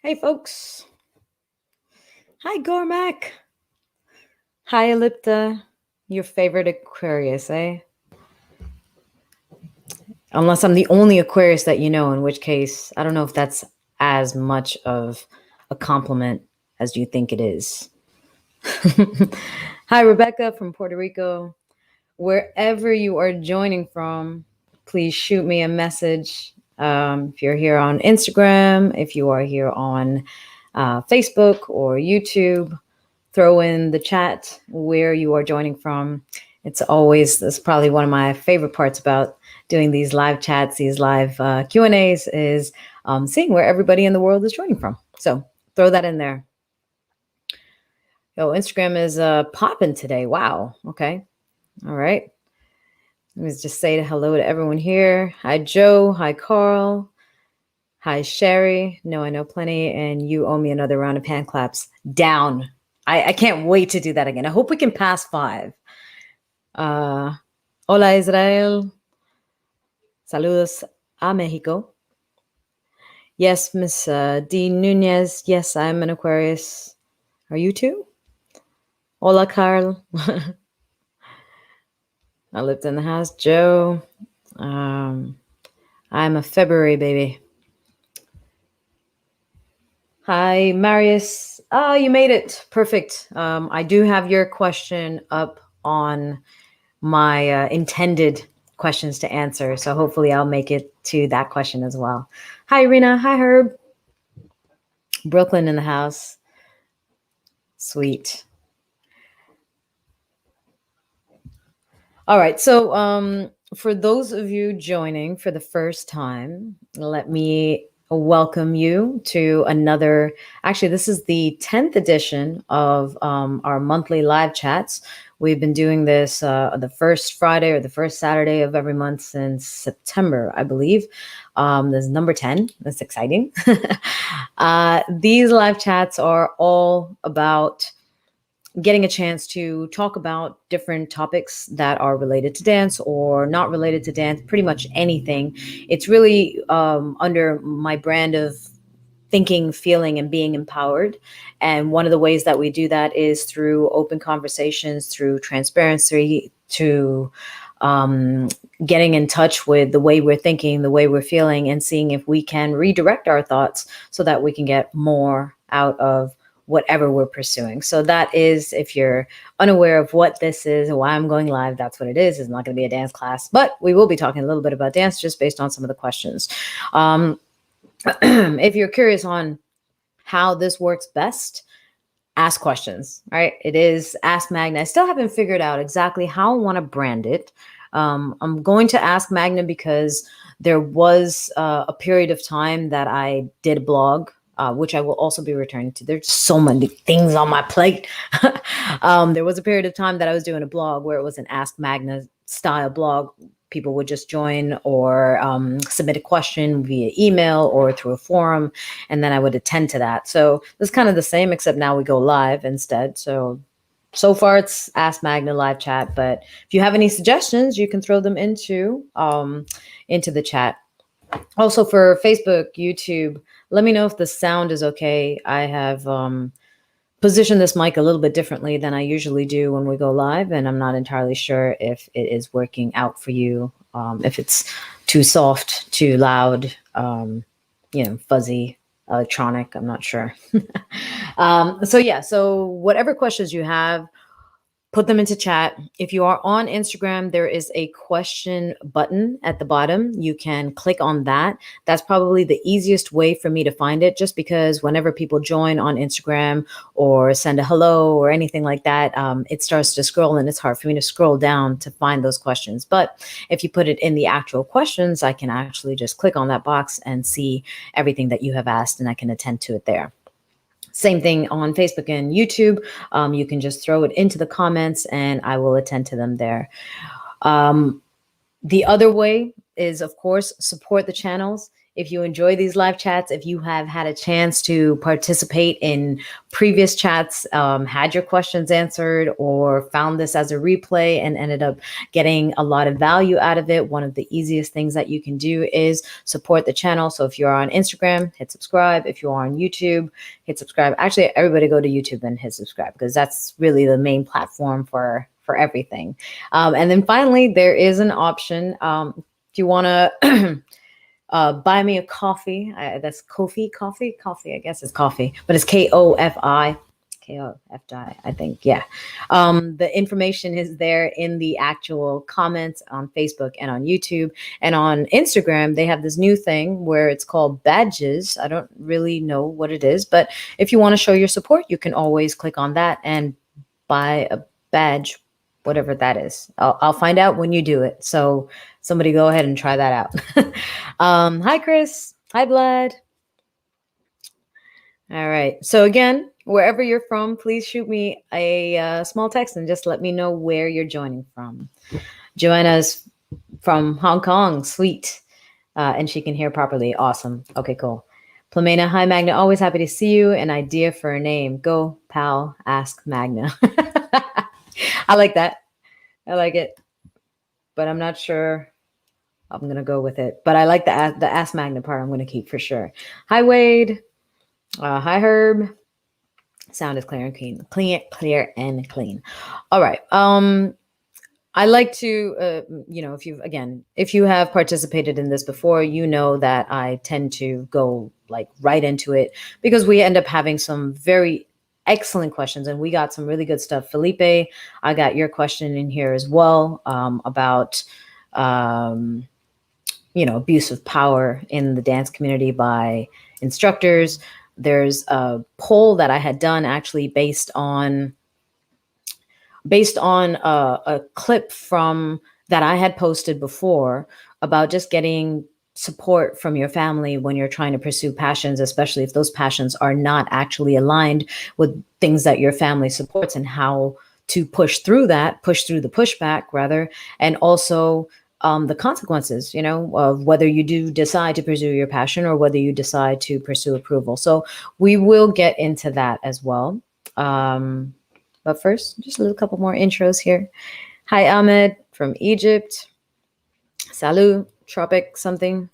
Hey, folks. Hi, Gormac. Hi, Ellipta. Your favorite Aquarius, eh? Unless I'm the only Aquarius that you know, in which case, I don't know if that's as much of a compliment as you think it is. Hi, Rebecca from Puerto Rico. Wherever you are joining from, please shoot me a message. If you're here on Instagram, if you are here on Facebook or YouTube, throw in the chat where you are joining from. That's probably one of my favorite parts about doing these live chats, these live Q&As is seeing where everybody in the world is joining from. So throw that in there. Yo, Instagram is popping today. Wow. Okay. All right. Let me just say hello to everyone here. Hi, Joe. Hi, Carl. Hi, Sherry. No, I know plenty. And you owe me another round of hand claps. Down. I can't wait to do that again. I hope we can pass 5. Hola, Israel. Saludos a Mexico. Yes, Miss D. Nunez. Yes, I'm an Aquarius. Are you too? Hola, Carl. I lived in the house. Joe. I'm a February baby. Hi, Marius. Oh, you made it. Perfect. I do have your question up on my intended questions to answer. So hopefully I'll make it to that question as well. Hi, Irina. Hi, Herb. Brooklyn in the house. Sweet. All right. So for those of you joining for the first time, let me welcome you to another. Actually, this is the 10th edition of our monthly live chats. We've been doing this the first Friday or the first Saturday of every month since September, I believe. This is number 10. That's exciting. These live chats are all about getting a chance to talk about different topics that are related to dance or not related to dance, pretty much anything. It's really under my brand of thinking, feeling, and being empowered. And one of the ways that we do that is through open conversations, through transparency, to getting in touch with the way we're thinking, the way we're feeling, and seeing if we can redirect our thoughts so that we can get more out of whatever we're pursuing. So that is, if you're unaware of what this is and why I'm going live, that's what it is. It's not going to be a dance class, but we will be talking a little bit about dance just based on some of the questions. If you're curious on how this works best, ask questions, right? It is Ask Magna. I still haven't figured out exactly how I want to brand it. I'm going to Ask Magna because there was a period of time that I did a blog, which I will also be returning to. There's so many things on my plate. There was a period of time that I was doing a blog where it was an Ask Magna style blog. People would just join or submit a question via email or through a forum, and then I would attend to that. So it's kind of the same, except now we go live instead. So far it's Ask Magna live chat, but if you have any suggestions, you can throw them into the chat. Also for Facebook, YouTube, let me know if the sound is okay. I have positioned this mic a little bit differently than I usually do when we go live, and I'm not entirely sure if it is working out for you, if it's too soft, too loud, fuzzy, electronic, I'm not sure. So whatever questions you have, put them into chat. If you are on Instagram, there is a question button at the bottom. You can click on that. That's probably the easiest way for me to find it, just because whenever people join on Instagram or send a hello or anything like that, it starts to scroll and it's hard for me to scroll down to find those questions. But if you put it in the actual questions, I can actually just click on that box and see everything that you have asked, and I can attend to it there. Same thing on Facebook and YouTube. You can just throw it into the comments and I will attend to them there. The other way is, of course, support the channels. if you enjoy these live chats, if you have had a chance to participate in previous chats, had your questions answered, or found this as a replay and ended up getting a lot of value out of it, one of the easiest things that you can do is support the channel. So if you're on Instagram, hit subscribe. If you're on YouTube, hit subscribe. Actually, everybody go to YouTube and hit subscribe, because that's really the main platform for everything. And then finally, there is an option. If you want to buy me a coffee, that's coffee, I guess it's coffee, but it's KOFI. KOFI, I think. Yeah. The information is there in the actual comments on Facebook and on YouTube. And on Instagram, they have this new thing where it's called badges. I don't really know what it is, but if you want to show your support, you can always click on that and buy a badge, whatever that is. I'll find out when you do it. So somebody go ahead and try that out. Hi, Chris. Hi, Vlad. All right. So again, wherever you're from, please shoot me a small text and just let me know where you're joining from. Joanna's from Hong Kong. Sweet. And she can hear properly. Awesome. Okay, cool. Plamena, hi, Magna. Always happy to see you. An idea for a name. Gopal, Ask Magna. I like that. I like it. But I'm not sure I'm going to go with it. But I like the Ask Magna part. I'm going to keep for sure. Hi, Wade. Hi, Herb. Sound is clear and clean. Clear and clean. All right. I like to, if you have participated in this before, you know that I tend to go like right into it, because we end up having some very excellent questions, and we got some really good stuff. Felipe, I got your question in here as well, about, abuse of power in the dance community by instructors. There's a poll that I had done actually based on a clip from that I had posted before about just getting support from your family when you're trying to pursue passions, especially if those passions are not actually aligned with things that your family supports, and how to push through the pushback rather, and also the consequences, of whether you do decide to pursue your passion or whether you decide to pursue approval. So we will get into that as well. But first, just a couple more intros here. Hi, Ahmed from Egypt. Salut, tropic something.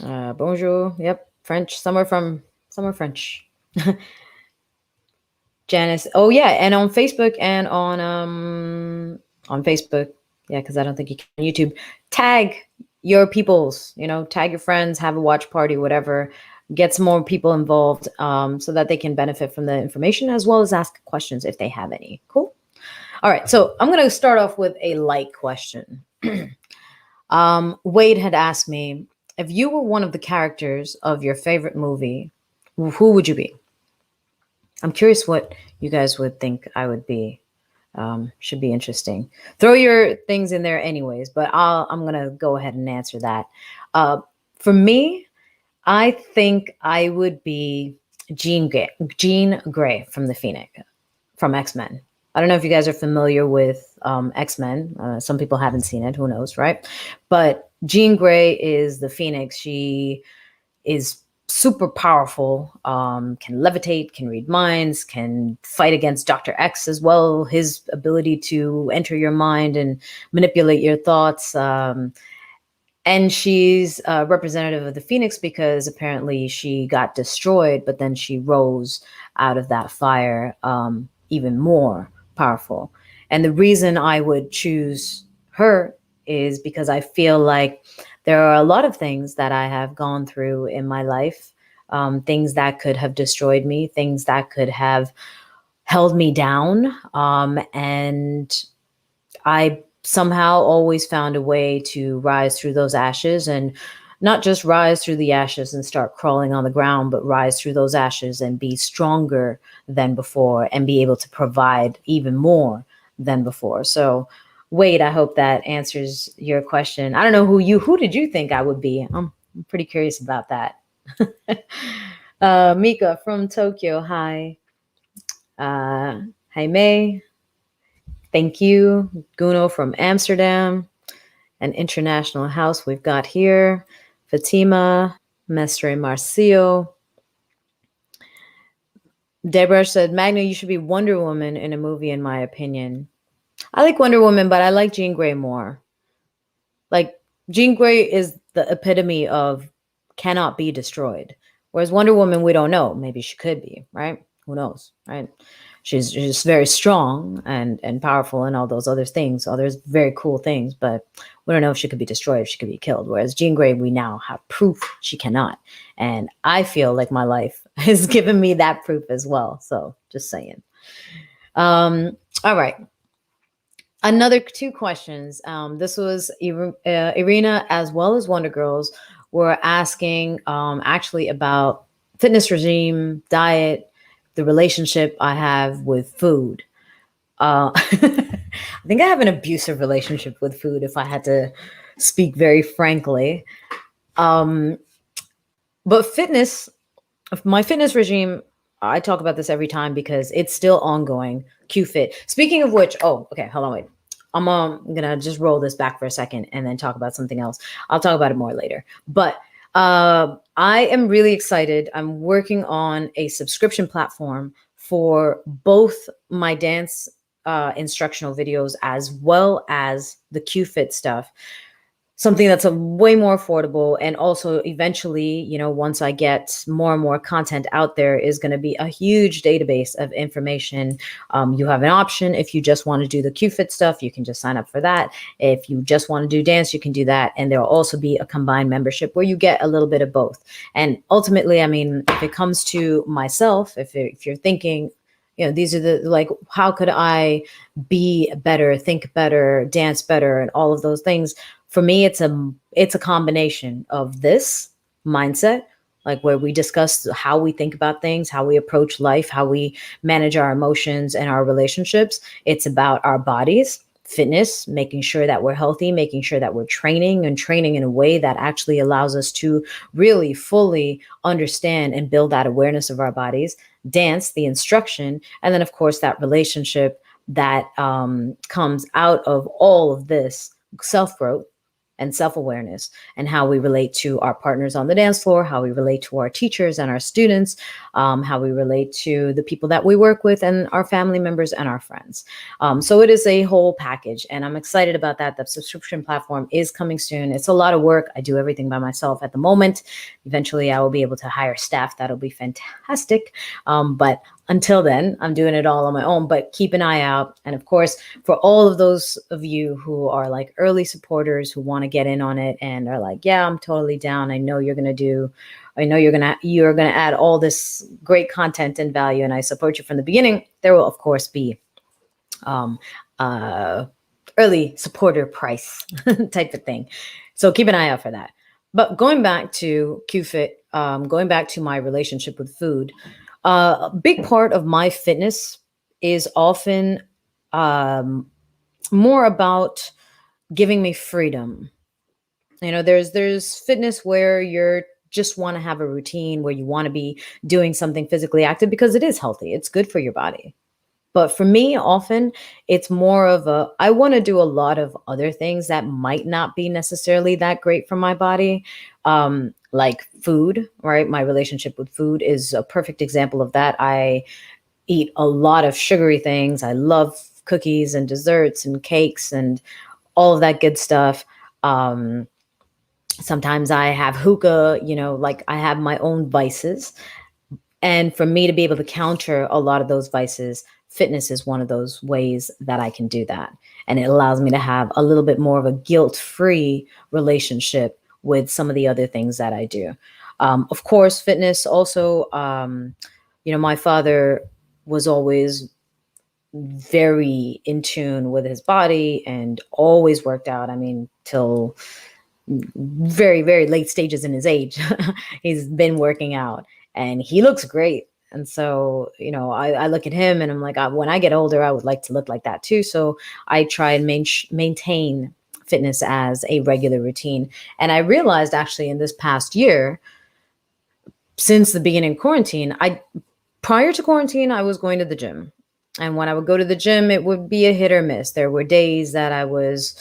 Bonjour. Yep, French. Somewhere French. Janice. Oh yeah, and on Facebook and on Facebook. Yeah, because I don't think you can on YouTube. Tag your peoples. Tag your friends. Have a watch party, whatever. Get some more people involved, so that they can benefit from the information, as well as ask questions if they have any. Cool. All right. So I'm going to start off with a light question. Wade had asked me, if you were one of the characters of your favorite movie, who would you be? I'm curious what you guys would think I would be. Should be interesting. Throw your things in there anyways, but I'm going to go ahead and answer that. For me, I think I would be Jean Grey from the Phoenix, from X-Men. I don't know if you guys are familiar with X-Men. Some people haven't seen it. Who knows, right? But Jean Grey is the Phoenix. She is super powerful, can levitate, can read minds, can fight against Dr. X as well. His ability to enter your mind and manipulate your thoughts. And she's a representative of the Phoenix because apparently she got destroyed, but then she rose out of that fire, even more powerful. And the reason I would choose her is because I feel like there are a lot of things that I have gone through in my life, things that could have destroyed me, things that could have held me down. And I somehow always found a way to rise through those ashes, and not just rise through the ashes and start crawling on the ground, but rise through those ashes and be stronger than before and be able to provide even more than before. So Wade, I hope that answers your question. I don't know who did you think I would be? I'm pretty curious about that. Mika from Tokyo. Hi. Hi, May. Thank you. Guno from Amsterdam. An international house we've got here. Fatima, Mestre Marcio. Deborah said, Magna, you should be Wonder Woman in a movie, in my opinion. I like Wonder Woman, but I like Jean Grey more. Like, Jean Grey is the epitome of cannot be destroyed. Whereas Wonder Woman, we don't know. Maybe she could be, right? Who knows, right? She's just very strong and powerful and all those other things. There's very cool things, but we don't know if she could be destroyed, if she could be killed. Whereas Jean Grey, we now have proof she cannot. And I feel like my life has given me that proof as well. So just saying. All right. Another two questions. This was Irina as well as Wonder Girls were asking actually about fitness regime, diet, the relationship I have with food. I think I have an abusive relationship with food, if I had to speak very frankly. But fitness, my fitness regime, I talk about this every time because it's still ongoing. QFit. Speaking of which, okay, hold on, wait. I'm gonna just roll this back for a second and then talk about something else. I'll talk about it more later. But I am really excited. I'm working on a subscription platform for both my dance instructional videos as well as the QFit stuff. Something that's a way more affordable, and also eventually, once I get more and more content out there, is going to be a huge database of information. You have an option. If you just want to do the QFit stuff, you can just sign up for that. If you just want to do dance, you can do that. And there'll also be a combined membership where you get a little bit of both. And ultimately, I mean, if it comes to myself, if you're thinking, these are the, how could I be better, think better, dance better, and all of those things. For me, it's a combination of this mindset, like where we discuss how we think about things, how we approach life, how we manage our emotions and our relationships. It's about our bodies, fitness, making sure that we're healthy, making sure that we're training in a way that actually allows us to really fully understand and build that awareness of our bodies, dance, the instruction, and then, of course, that relationship that comes out of all of this self-growth and self-awareness, and how we relate to our partners on the dance floor, how we relate to our teachers and our students, how we relate to the people that we work with and our family members and our friends. So it is a whole package, and I'm excited about that. The subscription platform is coming soon. It's a lot of work. I do everything by myself at the moment. Eventually, I will be able to hire staff. That'll be fantastic. But until then, I'm doing it all on my own, but keep an eye out. And of course, for all of those of you who are like early supporters who want to get in on it and are like, yeah, I'm totally down. I know you're going to add all this great content and value, and I support you from the beginning. There will, of course, be early supporter price type of thing. So keep an eye out for that. But going back to QFit, going back to my relationship with food, a big part of my fitness is often more about giving me freedom. There's fitness where you're just want to have a routine, where you want to be doing something physically active because it is healthy. It's good for your body. But for me, often it's more of I want to do a lot of other things that might not be necessarily that great for my body. Like food, right? My relationship with food is a perfect example of that. I eat a lot of sugary things. I love cookies and desserts and cakes and all of that good stuff. Sometimes I have hookah, I have my own vices. And for me to be able to counter a lot of those vices, fitness is one of those ways that I can do that. And it allows me to have a little bit more of a guilt-free relationship with some of the other things that I do. Of course, fitness also, my father was always very in tune with his body and always worked out. I mean, till very, very late stages in his age, he's been working out and he looks great. And so, I look at him and I'm like, when I get older, I would like to look like that too. So I try and maintain fitness as a regular routine. And I realized actually in this past year, since the beginning of quarantine, prior to quarantine, I was going to the gym. And when I would go to the gym, it would be a hit or miss. There were days that I was,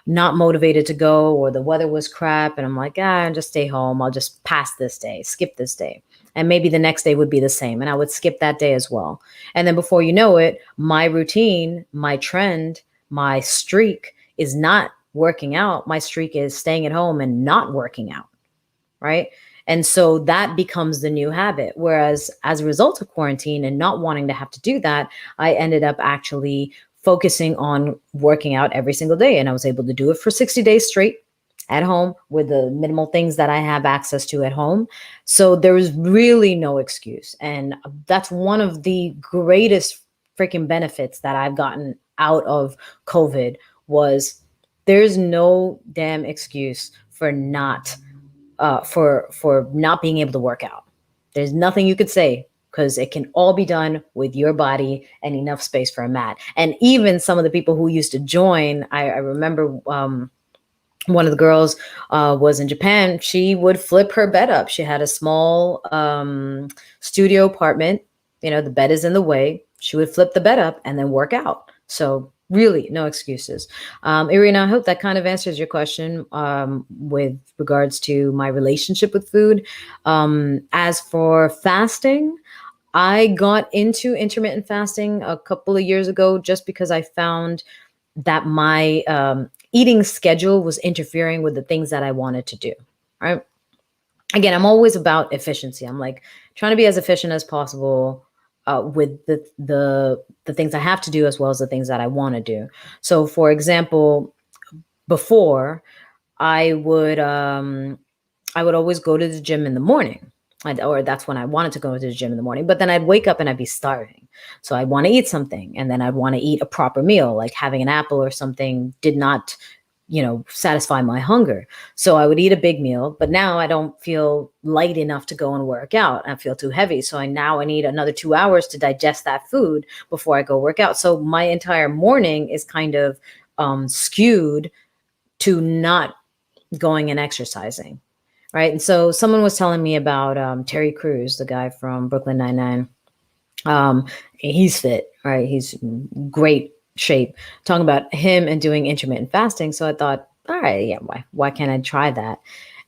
not motivated to go, or the weather was crap, and I'm like, just stay home. I'll just pass this day, skip this day. And maybe the next day would be the same, and I would skip that day as well. And then before you know it, my routine, my trend, my streak is not working out. My streak is staying at home and not working out, right? And so that becomes the new habit. Whereas as a result of quarantine and not wanting to have to do that, I ended up actually focusing on working out every single day. And I was able to do it for 60 days straight at home with the minimal things that I have access to at home. So there is really no excuse. And that's one of the greatest freaking benefits that I've gotten out of COVID was there's no damn excuse for not being able to work out. There's nothing you could say because it can all be done with your body and enough space for a mat. And even some of the people who used to join, I remember one of the girls was in Japan. She would flip her bed up. She had a small studio apartment. The bed is in the way. She would flip the bed up and then work out. So really, no excuses. Irina, I hope that kind of answers your question with regards to my relationship with food. As for fasting, I got into intermittent fasting a couple of years ago just because I found that my eating schedule was interfering with the things that I wanted to do, right? Again, I'm always about efficiency. I'm like trying to be as efficient as possible with the things I have to do as well as the things that I want to do. So, for example, before I would always go to the gym in the morning, or that's when I wanted to go to the gym in the morning. But then I'd wake up and I'd be starving, so I'd want to eat something, and then I'd want to eat a proper meal, like having an apple or something did not satisfy my hunger. So I would eat a big meal, but now I don't feel light enough to go and work out. I feel too heavy. So I need another 2 hours to digest that food before I go work out. So my entire morning is kind of skewed to not going and exercising. Right. And so someone was telling me about Terry Crews, the guy from Brooklyn Nine-Nine. He's fit, right? He's great shape, talking about him and doing intermittent fasting. So I thought, all right, yeah, why can't I try that?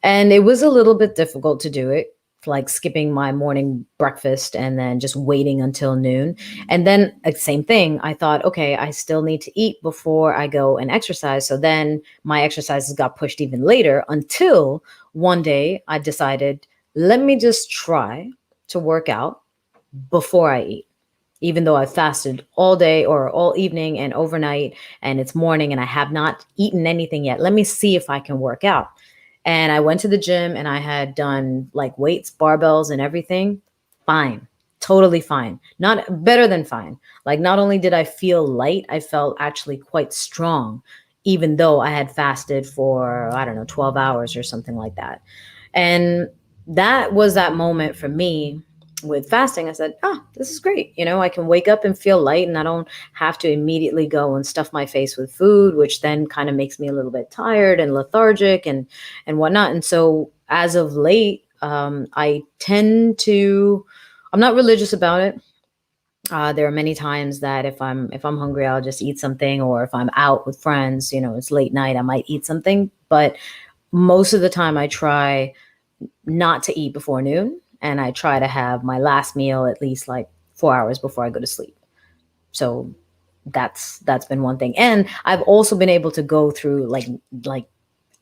And it was a little bit difficult to do it, like skipping my morning breakfast and then just waiting until noon. And then same thing, I thought, okay, I still need to eat before I go and exercise. So then my exercises got pushed even later until one day I decided, let me just try to work out before I eat. Even though I fasted all day or all evening and overnight and it's morning and I have not eaten anything yet, let me see if I can work out. And I went to the gym and I had done like weights, barbells and everything. Fine. Totally fine. Not better than fine. Like not only did I feel light, I felt actually quite strong, even though I had fasted for, 12 hours or something like that. And that was that moment for me with fasting. I said, this is great. I can wake up and feel light and I don't have to immediately go and stuff my face with food, which then kind of makes me a little bit tired and lethargic and whatnot. And so as of late, I tend to, I'm not religious about it. There are many times that if I'm hungry, I'll just eat something, or if I'm out with friends, it's late night, I might eat something. But most of the time I try not to eat before noon. And I try to have my last meal at least like 4 hours before I go to sleep. So that's been one thing. And I've also been able to go through like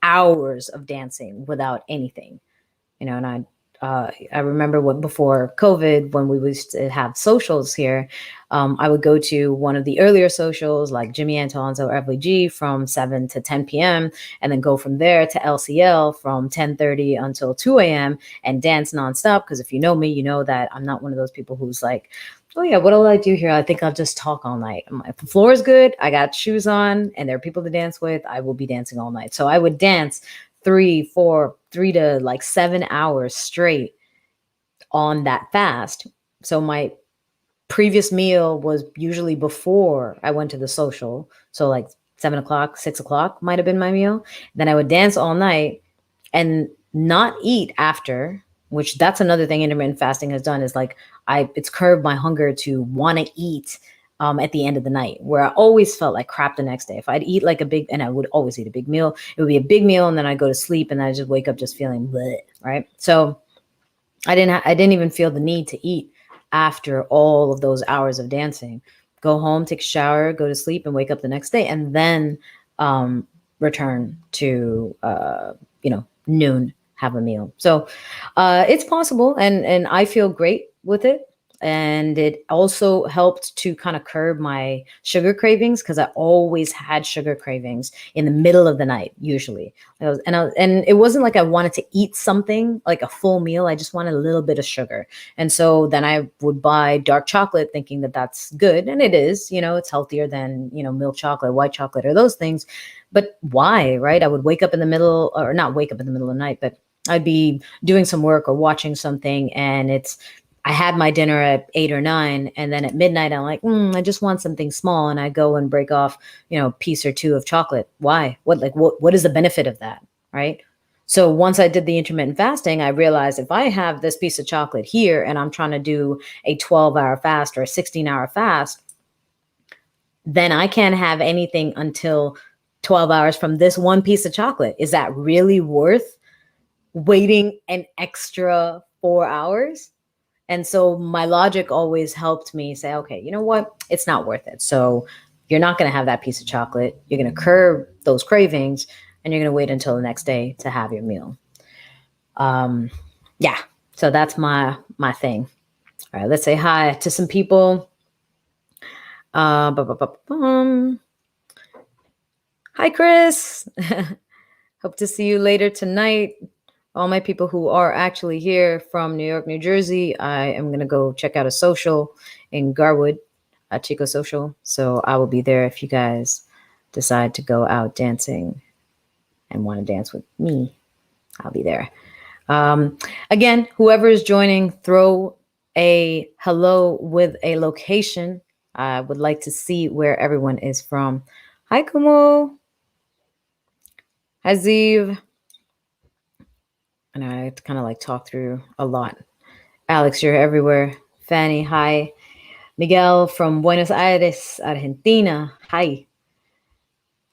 hours of dancing without anything, and I remember before COVID, when we used to have socials here, I would go to one of the earlier socials like Jimmy Anton's or Everly G from 7 to 10 p.m. and then go from there to LCL from 10:30 until 2 a.m. and dance nonstop. Because if you know me, you know that I'm not one of those people who's like, oh yeah, what'll I do here? I think I'll just talk all night. If the floor is good, I got shoes on and there are people to dance with, I will be dancing all night. So I would dance 3 to like 7 hours straight on that fast. So my previous meal was usually before I went to the social. So like 7 o'clock, 6 o'clock might have been my meal. Then I would dance all night and not eat after, which that's another thing intermittent fasting has done, is like it's curbed my hunger to want to eat at the end of the night, where I always felt like crap the next day. If I'd eat like a big, and I would always eat a big meal, it would be a big meal, and then I'd go to sleep, and then I just wake up just feeling bleh, right? So I didn't even feel the need to eat after all of those hours of dancing. Go home, take a shower, go to sleep, and wake up the next day, and then return to noon, have a meal. So it's possible, and I feel great with it. And it also helped to kind of curb my sugar cravings, because I always had sugar cravings in the middle of the night, usually. And it wasn't like I wanted to eat something like a full meal. I just wanted a little bit of sugar. And so then I would buy dark chocolate, thinking that that's good. And it is, it's healthier than, milk chocolate, white chocolate, or those things. But why, right? I would wake up in the middle, or not wake up in the middle of the night, but I'd be doing some work or watching something, and I had my dinner at 8 or 9, and then at midnight I'm like, I just want something small, and I go and break off, a piece or two of chocolate. Why? What is the benefit of that, right? So once I did the intermittent fasting, I realized if I have this piece of chocolate here and I'm trying to do a 12-hour fast or a 16-hour fast, then I can't have anything until 12 hours from this one piece of chocolate. Is that really worth waiting an extra 4 hours? And so my logic always helped me say, okay, you know what? It's not worth it. So you're not going to have that piece of chocolate. You're going to curb those cravings, and you're going to wait until the next day to have your meal. Yeah. So that's my thing. All right. Let's say hi to some people. Hi, Chris. Hope to see you later tonight. All my people who are actually here from New York, New Jersey, I am going to go check out a social in Garwood, a Chico social. So I will be there if you guys decide to go out dancing and want to dance with me. I'll be there. Again, whoever is joining, throw a hello with a location. I would like to see where everyone is from. Hi, Kumo. Hi, Ziv. And I kind of like talk through a lot. Alex, you're everywhere. Fanny, hi. Miguel from Buenos Aires, Argentina. Hi.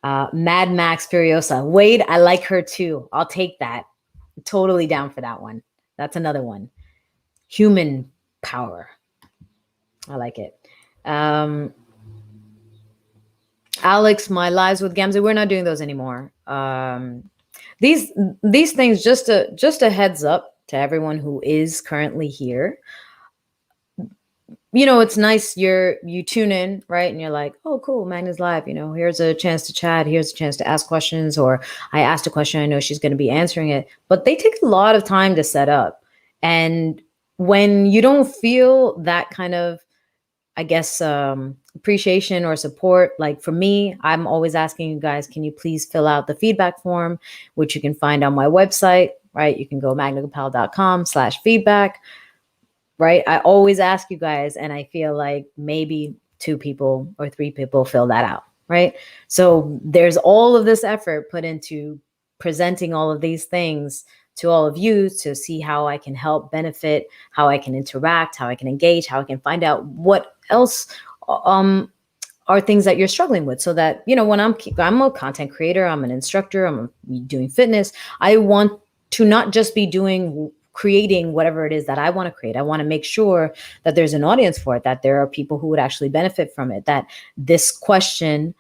Mad Max Furiosa. Wade, I like her too. I'll take that. Totally down for that one. That's another one. Human power. I like it. Alex, my lives with Gamze, we're not doing those anymore. These things, just a heads up to everyone who is currently here. It's nice you tune in, right? And you're like, oh, cool, Magna's live. Here's a chance to chat. Here's a chance to ask questions. Or I asked a question, I know she's going to be answering it. But they take a lot of time to set up. And when you don't feel that kind of, I guess, appreciation or support, like for me, I'm always asking you guys, can you please fill out the feedback form, which you can find on my website, right? You can go magnagopal.com/feedback. Right? I always ask you guys, and I feel like maybe 2 people or 3 people fill that out, right? So there's all of this effort put into presenting all of these things to all of you to see how I can help benefit, how I can interact, how I can engage, how I can find out what else are things that you're struggling with, so that, when I'm a content creator, I'm an instructor, I'm doing fitness, I want to not just be creating whatever it is that I want to create. I want to make sure that there's an audience for it, that there are people who would actually benefit from it, that this question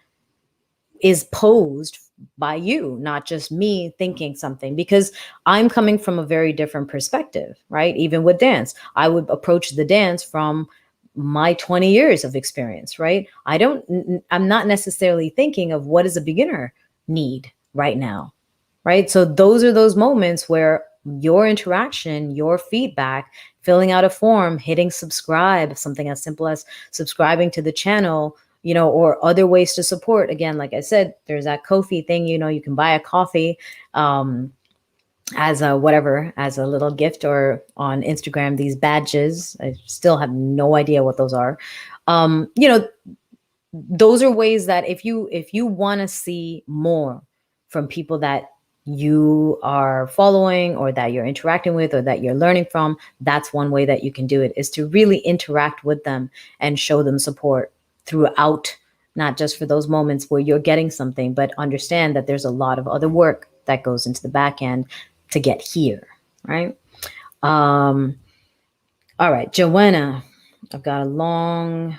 is posed by you, not just me thinking something, because I'm coming from a very different perspective, right? Even with dance, I would approach the dance from my 20 years of experience, right? I'm not necessarily thinking of what does a beginner need right now, right? So those are those moments where your interaction, your feedback, filling out a form, hitting subscribe, something as simple as subscribing to the channel, or other ways to support. Again, like I said, there's that Ko-fi thing, you can buy a coffee as a little gift, or on Instagram, these badges. I still have no idea what those are. Those are ways that if you want to see more from people that you are following, or that you're interacting with, or that you're learning from, that's one way that you can do it, is to really interact with them and show them support. throughout, not just for those moments where you're getting something, but understand that there's a lot of other work that goes into the back end to get here, right? All right, Joanna, I've got a long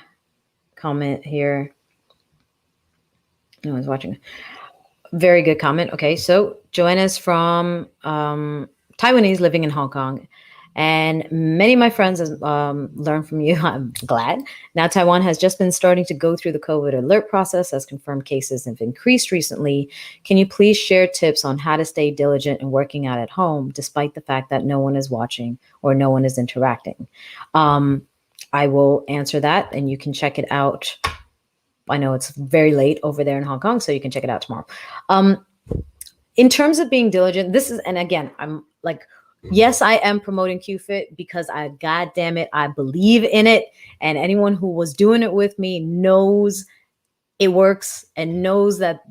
comment here. No one's watching. Very good comment. Okay, so Joanna's from Taiwanese living in Hong Kong. And many of my friends learned from you. I'm glad. Now, Taiwan has just been starting to go through the COVID alert process as confirmed cases have increased recently. Can you please share tips on how to stay diligent in working out at home, despite the fact that no one is watching or no one is interacting? I will answer that, and you can check it out. I know it's very late over there in Hong Kong, so you can check it out tomorrow. In terms of being diligent, this is, and again, I'm like, yes, I am promoting QFit because God damn it, I believe in it. And anyone who was doing it with me knows it works and knows that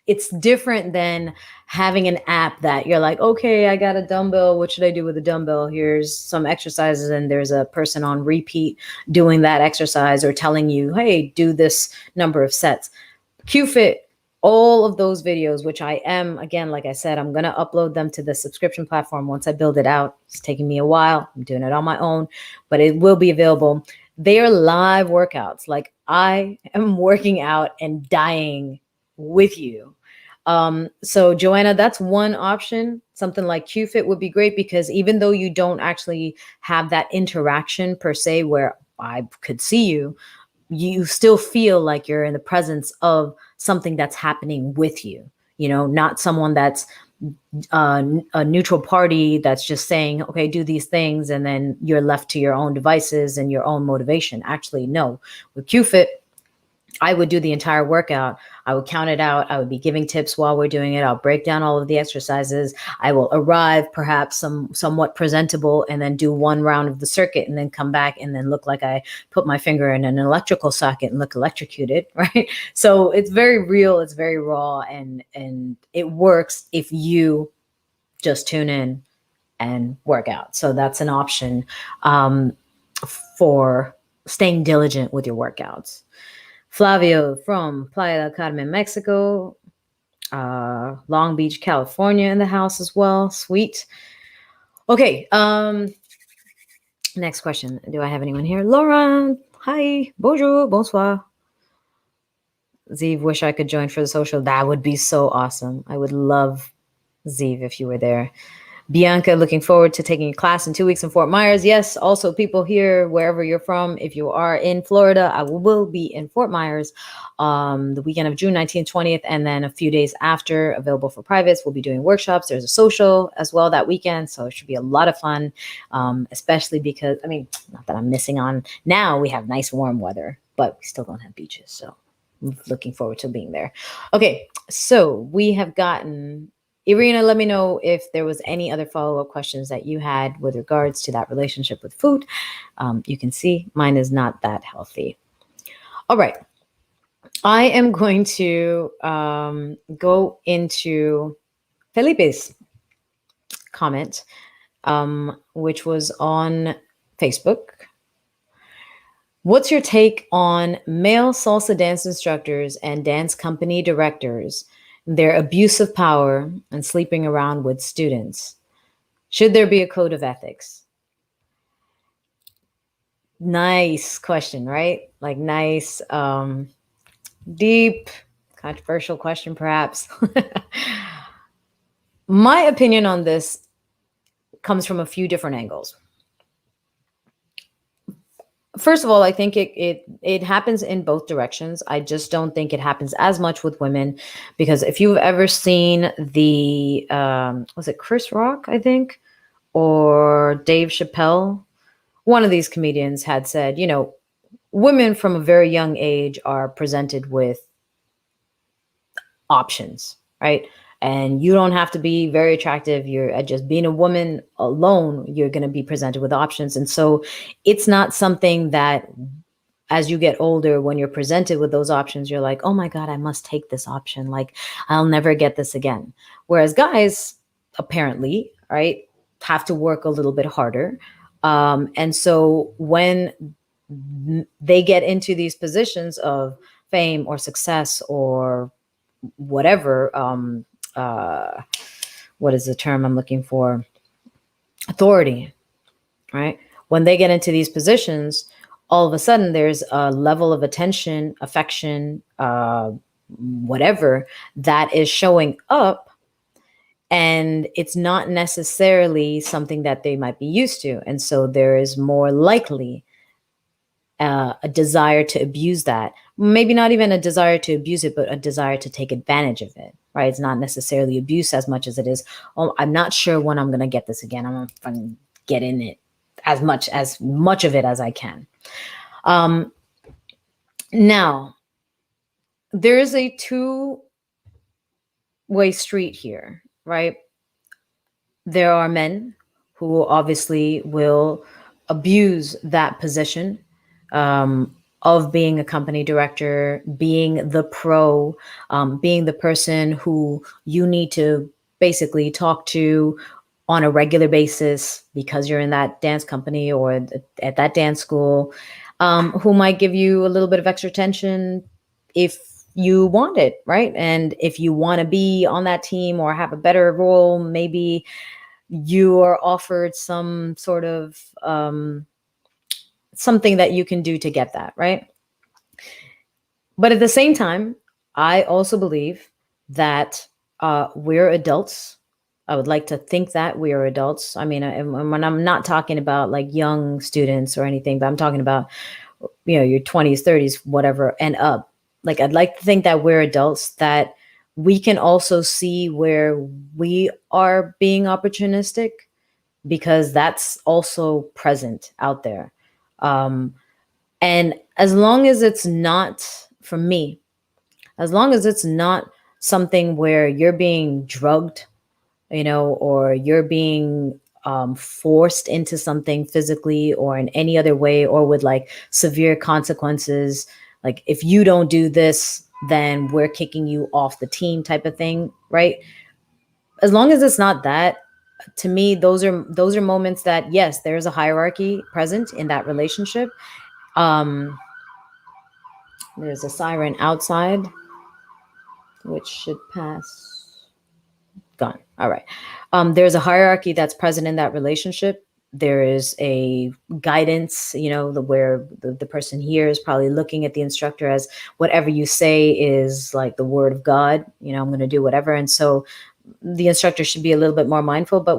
it's different than having an app that you're like, okay, I got a dumbbell. What should I do with a dumbbell? Here's some exercises, and there's a person on repeat doing that exercise or telling you, hey, do this number of sets. QFit, all of those videos, which I am, again, like I said, I'm going to upload them to the subscription platform once I build it out. It's taking me a while. I'm doing it on my own, but it will be available. They are live workouts. Like, I am working out and dying with you. So Joanna, that's one option. Something like QFit would be great because even though you don't actually have that interaction per se where I could see you, you still feel like you're in the presence of something that's happening with you, not someone that's a neutral party that's just saying, okay, do these things, and then you're left to your own devices and your own motivation. Actually, no. With QFit, I would do the entire workout. I would count it out. I would be giving tips while we're doing it. I'll break down all of the exercises. I will arrive perhaps somewhat presentable and then do one round of the circuit and then come back and then look like I put my finger in an electrical socket and look electrocuted, right? So it's very real. It's very raw, and it works if you just tune in and work out. So that's an option for staying diligent with your workouts. Flavio from Playa del Carmen, Mexico. Long Beach, California in the house as well. Sweet. Okay. Next question. Do I have anyone here? Laura. Hi. Bonjour. Bonsoir. Zeev, wish I could join for the social. That would be so awesome. I would love Zeev if you were there. Bianca, looking forward to taking a class in 2 weeks in Fort Myers. Yes, also people here, wherever you're from, if you are in Florida, I will be in Fort Myers the weekend of June 19th, 20th, and then a few days after, available for privates. We'll be doing workshops. There's a social as well that weekend, so it should be a lot of fun, especially because, not that I'm missing on. Now we have nice warm weather, but we still don't have beaches, so I'm looking forward to being there. Okay, so we have gotten... Irina, let me know if there was any other follow-up questions that you had with regards to that relationship with food. You can see mine is not that healthy. All right. I am going to go into Felipe's comment, which was on Facebook. What's your take on male salsa dance instructors and dance company directors, their abuse of power, and sleeping around with students? Should there be a code of ethics? Nice question, right? Like nice, deep, controversial question, perhaps. My opinion on this comes from a few different angles. First of all, I think it happens in both directions. I just don't think it happens as much with women, because if you've ever seen the, was it Chris Rock, I think, or Dave Chappelle, one of these comedians had said, women from a very young age are presented with options, right? And you don't have to be very attractive. You're just being a woman alone, you're going to be presented with options. And so it's not something that as you get older, when you're presented with those options, you're like, oh my God, I must take this option. Like, I'll never get this again. Whereas guys, apparently, right, have to work a little bit harder. And so when they get into these positions of fame or success or whatever. What is the term I'm looking for? Authority, right? When they get into these positions, all of a sudden there's a level of attention, affection, whatever that is showing up, and it's not necessarily something that they might be used to. And so there is more likely a desire to abuse that. Maybe not even a desire to abuse it, but a desire to take advantage of it, right? It's not necessarily abuse as much as it is, oh, I'm not sure when I'm going to get this again. I'm going to get in it as much of it as I can. Now, there is a two-way street here, right? There are men who obviously will abuse that position of being a company director, being the pro, being the person who you need to basically talk to on a regular basis because you're in that dance company or at that dance school, who might give you a little bit of extra attention if you want it, right? And if you want to be on that team or have a better role, maybe you are offered some sort of something that you can do to get that, right? But at the same time, I also believe that we're adults. I would like to think that we are adults. I mean, when I'm not talking about like young students or anything, but I'm talking about, your 20s, 30s, whatever, and up. Like, I'd like to think that we're adults, that we can also see where we are being opportunistic, because that's also present out there. And as long as it's not, for me, as long as it's not something where you're being drugged, or you're being forced into something physically or in any other way, or with like severe consequences, like if you don't do this, then we're kicking you off the team type of thing, right? As long as it's not that, to me, those are moments that, yes, there's a hierarchy present in that relationship. There's a siren outside, which should pass. Gone. All right. There's a hierarchy that's present in that relationship. There is a guidance, where the person here is probably looking at the instructor as whatever you say is like the word of God. I'm going to do whatever. And so the instructor should be a little bit more mindful, but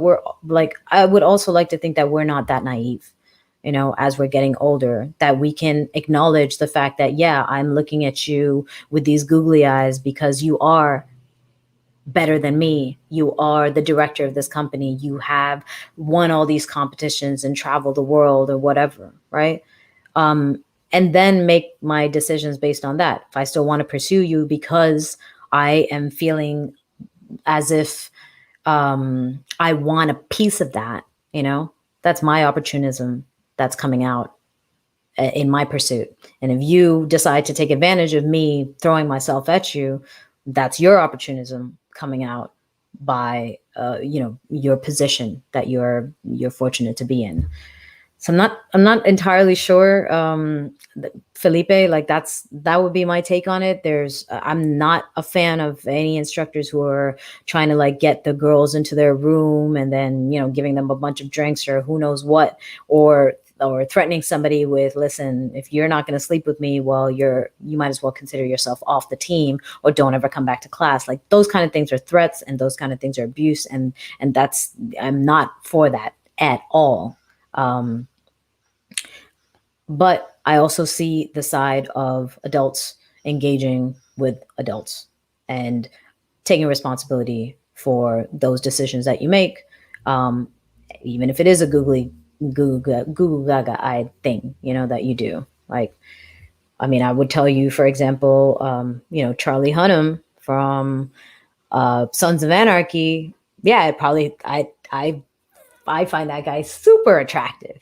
I would also like to think that we're not that naive, as we're getting older, that we can acknowledge the fact that, yeah, I'm looking at you with these googly eyes because you are better than me. You are the director of this company. You have won all these competitions and traveled the world or whatever, right? And then make my decisions based on that. If I still want to pursue you because I am feeling as if I want a piece of that, that's my opportunism that's coming out in my pursuit. And if you decide to take advantage of me throwing myself at you, that's your opportunism coming out by your position that you're fortunate to be in. So I'm not entirely sure, Felipe, like that would be my take on it. I'm not a fan of any instructors who are trying to like get the girls into their room and then, giving them a bunch of drinks or who knows what, or threatening somebody with, listen, if you're not going to sleep with me, well, you might as well consider yourself off the team or don't ever come back to class. Like those kind of things are threats and those kind of things are abuse. And I'm not for that at all. But I also see the side of adults engaging with adults and taking responsibility for those decisions that you make, even if it is a Google Gaga eyed thing, that you do. Like, I mean, I would tell you, for example, Charlie Hunnam from Sons of Anarchy. Yeah, I find that guy super attractive,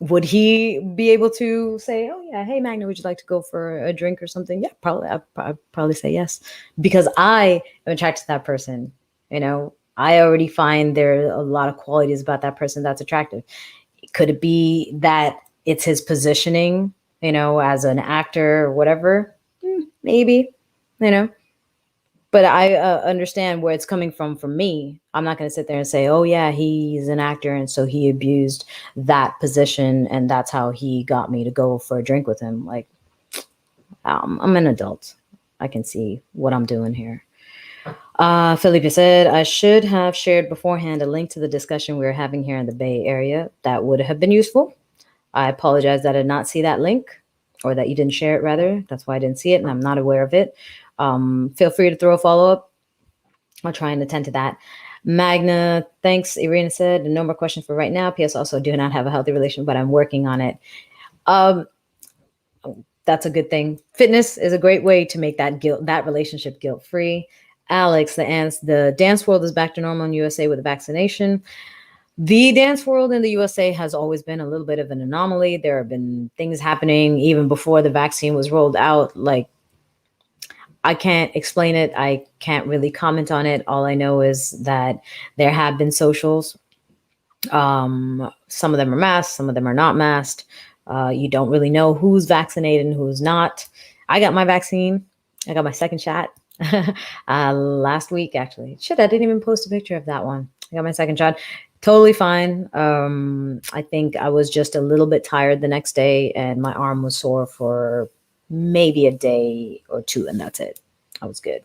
would he be able to say, oh yeah, hey Magna, would you like to go for a drink or something? Yeah, probably. I'd probably say yes, because I am attracted to that person. I already find there are a lot of qualities about that person that's attractive. Could it be that it's his positioning, as an actor or whatever? Maybe, you know. But I understand where it's coming from me. I'm not going to sit there and say, oh, yeah, he's an actor. And so he abused that position. And that's how he got me to go for a drink with him. Like, I'm an adult. I can see what I'm doing here. Felipe said, I should have shared beforehand a link to the discussion we were having here in the Bay Area. That would have been useful. I apologize that I did not see that link, or that you didn't share it, rather. That's why I didn't see it, and I'm not aware of it. Feel free to throw a follow-up. I'll try and attend to that. Magna, thanks. Irina said, no more questions for right now. P.S. also do not have a healthy relation, but I'm working on it. That's a good thing. Fitness is a great way to make that relationship guilt-free. Alex, the dance world is back to normal in USA with the vaccination. The dance world in the USA has always been a little bit of an anomaly. There have been things happening even before the vaccine was rolled out. Like, I can't explain it. I can't really comment on it. All I know is that there have been socials. Some of them are masked. Some of them are not masked. You don't really know who's vaccinated and who's not. I got my vaccine. I got my second shot last week, actually. Shit, I didn't even post a picture of that one. I got my second shot. Totally fine. I think I was just a little bit tired the next day, and my arm was sore for maybe a day or two, and that's it. I was good.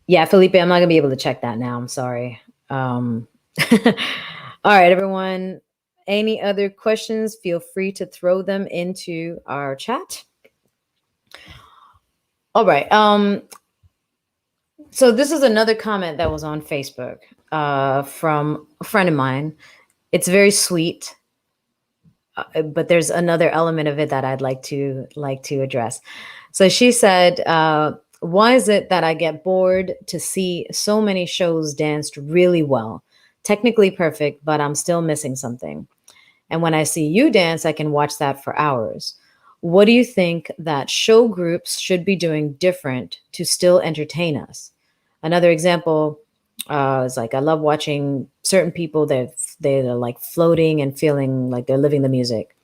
Yeah, Felipe, I'm not gonna be able to check that now. I'm sorry. All right, everyone. Any other questions? Feel free to throw them into our chat. All right. So this is another comment that was on Facebook from a friend of mine. It's very sweet, but there's another element of it that I'd like to address. So she said, why is it that I get bored to see so many shows danced really well, technically perfect, but I'm still missing something? And when I see you dance, I can watch that for hours. What do you think that show groups should be doing different to still entertain us? Another example is like, I love watching certain people that they're like floating and feeling like they're living the music.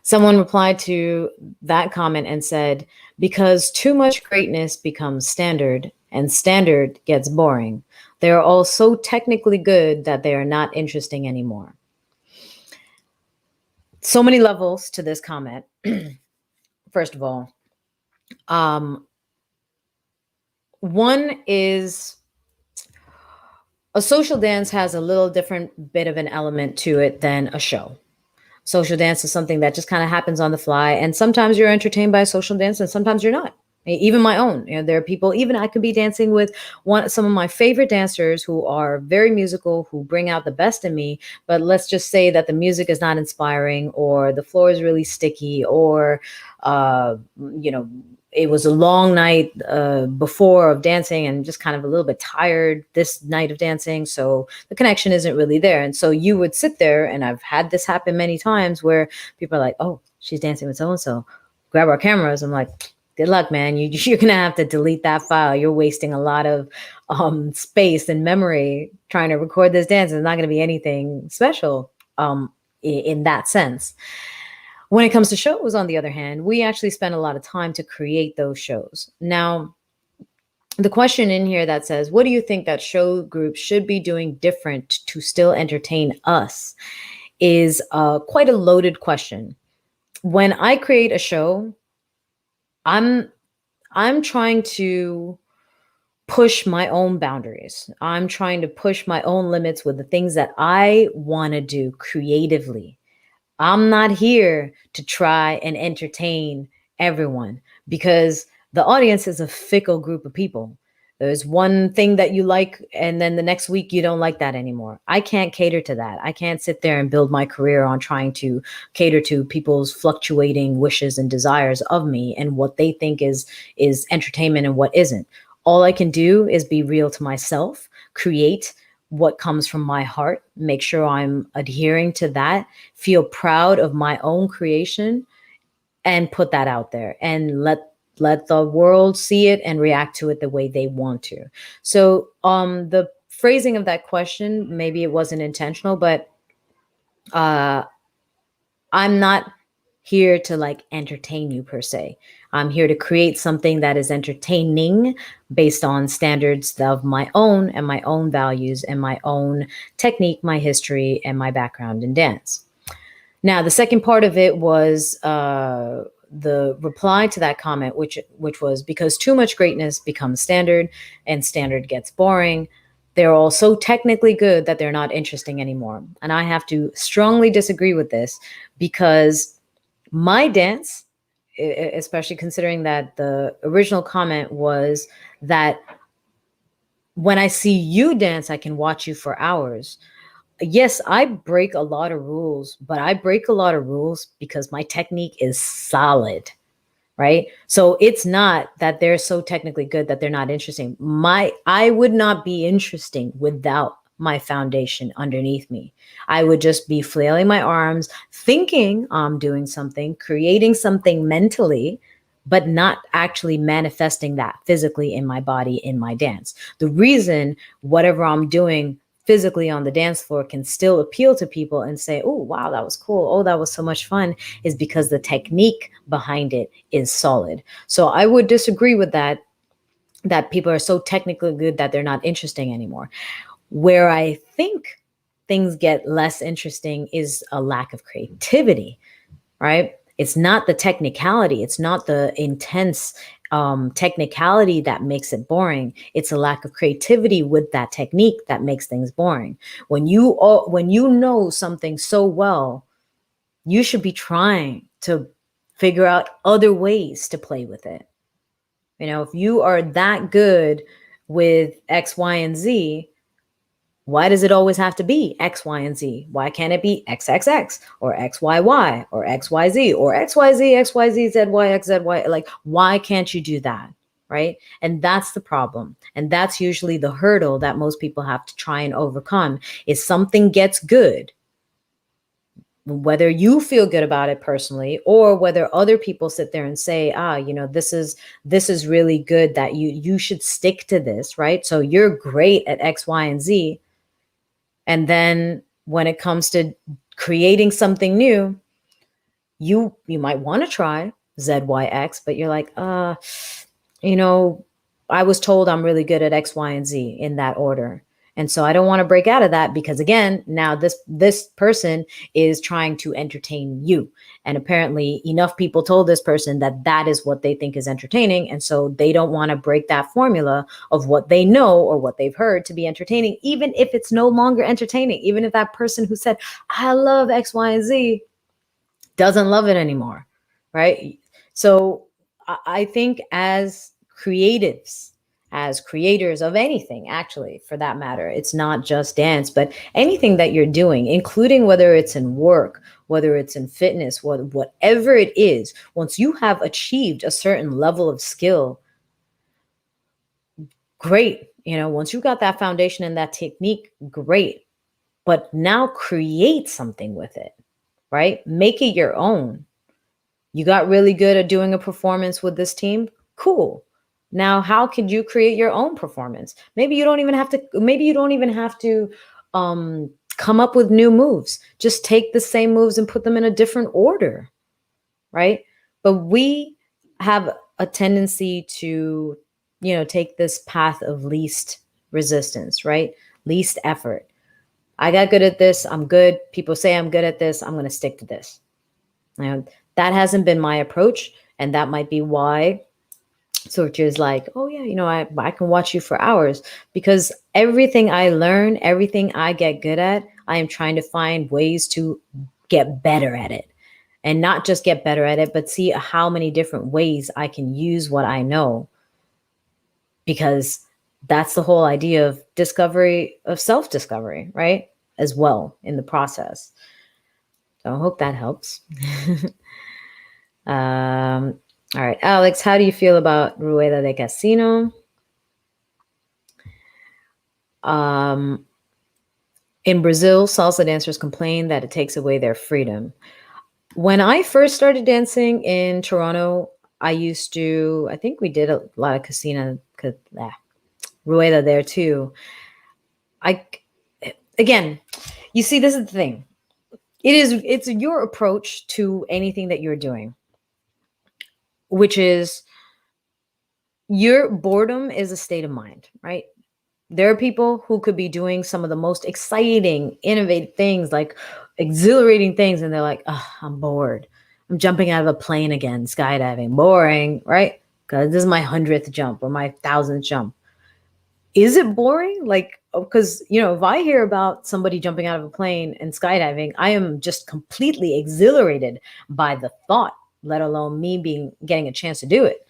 Someone replied to that comment and said, because too much greatness becomes standard and standard gets boring. They are all so technically good that they are not interesting anymore. So many levels to this comment. First of all, one is a social dance has a little different bit of an element to it than a show. Social dance is something that just kind of happens on the fly. And sometimes you're entertained by a social dance and sometimes you're not. Even my own, there are people, even I could be dancing with some of my favorite dancers who are very musical, who bring out the best in me. But let's just say that the music is not inspiring, or the floor is really sticky, or, it was a long night before of dancing and just kind of a little bit tired this night of dancing. So the connection isn't really there. And so you would sit there, and I've had this happen many times where people are like, oh, she's dancing with so-and-so. Grab our cameras. I'm like, good luck, man. You're going to have to delete that file. You're wasting a lot of space and memory trying to record this dance. It's not going to be anything special in that sense. When it comes to shows, on the other hand, we actually spend a lot of time to create those shows. Now, the question in here that says, what do you think that show groups should be doing different to still entertain us, is quite a loaded question. When I create a show, I'm trying to push my own boundaries. I'm trying to push my own limits with the things that I want to do creatively. I'm not here to try and entertain everyone, because the audience is a fickle group of people. There's one thing that you like, and then the next week you don't like that anymore. I can't cater to that. I can't sit there and build my career on trying to cater to people's fluctuating wishes and desires of me and what they think is entertainment and what isn't. All I can do is be real to myself, create what comes from my heart, make sure I'm adhering to that, feel proud of my own creation, and put that out there and let the world see it and react to it the way they want to. So the phrasing of that question, maybe it wasn't intentional, but I'm not here to like entertain you per se. I'm here to create something that is entertaining based on standards of my own and my own values and my own technique, my history, and my background in dance. Now, the second part of it was the reply to that comment, which was because too much greatness becomes standard, and standard gets boring. They're all so technically good that they're not interesting anymore. And I have to strongly disagree with this because my dance, especially considering that the original comment was that when I see you dance, I can watch you for hours. Yes, I break a lot of rules, but I break a lot of rules because my technique is solid, right? So it's not that they're so technically good that they're not interesting. I would not be interesting without my foundation underneath me. I would just be flailing my arms, thinking I'm doing something, creating something mentally, but not actually manifesting that physically in my body, in my dance. The reason whatever I'm doing physically on the dance floor can still appeal to people and say, oh, wow, that was cool. Oh, that was so much fun, is because the technique behind it is solid. So I would disagree with that people are so technically good that they're not interesting anymore. Where I think things get less interesting is a lack of creativity, right? It's not the technicality. It's not the intense technicality that makes it boring. It's a lack of creativity with that technique that makes things boring. When you know something so well, you should be trying to figure out other ways to play with it. You know, if you are that good with X, Y, and Z, why does it always have to be X, Y, and Z? Why can't it be XXX or XYY or XYZ or XYZ, XYZ, ZY, XZY? Like, why can't you do that? Right. And that's the problem. And that's usually the hurdle that most people have to try and overcome is something gets good, whether you feel good about it personally or whether other people sit there and say, you know, this is really good, that you should stick to this, right? So you're great at X, Y, and Z. And then when it comes to creating something new, you might want to try ZYX, but you're like, you know, I was told I'm really good at X, Y, and Z in that order. And so I don't want to break out of that because again, now this person is trying to entertain you. And apparently enough people told this person that that is what they think is entertaining. And so they don't want to break that formula of what they know or what they've heard to be entertaining, even if it's no longer entertaining, even if that person who said, I love X, Y, and Z doesn't love it anymore. Right. So I think as creatives, as creators of anything, actually, for that matter, it's not just dance, but anything that you're doing, including whether it's in work, whether it's in fitness, whatever it is, once you have achieved a certain level of skill, great. You know, once you got that foundation and that technique, great. But now create something with it, right? Make it your own. You got really good at doing a performance with this team. Cool. Now, how could you create your own performance? Maybe you don't even have to come up with new moves. Just take the same moves and put them in a different order, right? But we have a tendency to, you know, take this path of least resistance, right? Least effort. I got good at this. I'm good. People say I'm good at this. I'm going to stick to this. You know, that hasn't been my approach. And that might be why Sorcha is like, oh yeah, you know, I can watch you for hours, because everything I learn, everything I get good at, I am trying to find ways to get better at it. And not just get better at it, but see how many different ways I can use what I know. Because that's the whole idea of discovery, of self-discovery, right? As well in the process. So I hope that helps. All right, Alex, how do you feel about Rueda de Casino? In Brazil, salsa dancers complain that it takes away their freedom. When I first started dancing in Toronto, I think we did a lot of casino, Rueda there too. Again, you see, this is the thing. it's your approach to anything that you're doing, which is your boredom is a state of mind, right? There are people who could be doing some of the most exciting, innovative things, like exhilarating things, and they're like, oh, I'm bored. I'm jumping out of a plane again, skydiving. Boring, right? Because this is my 100th jump or my 1,000th jump. Is it boring? Like, because, if I hear about somebody jumping out of a plane and skydiving, I am just completely exhilarated by the thought, let alone me getting a chance to do it,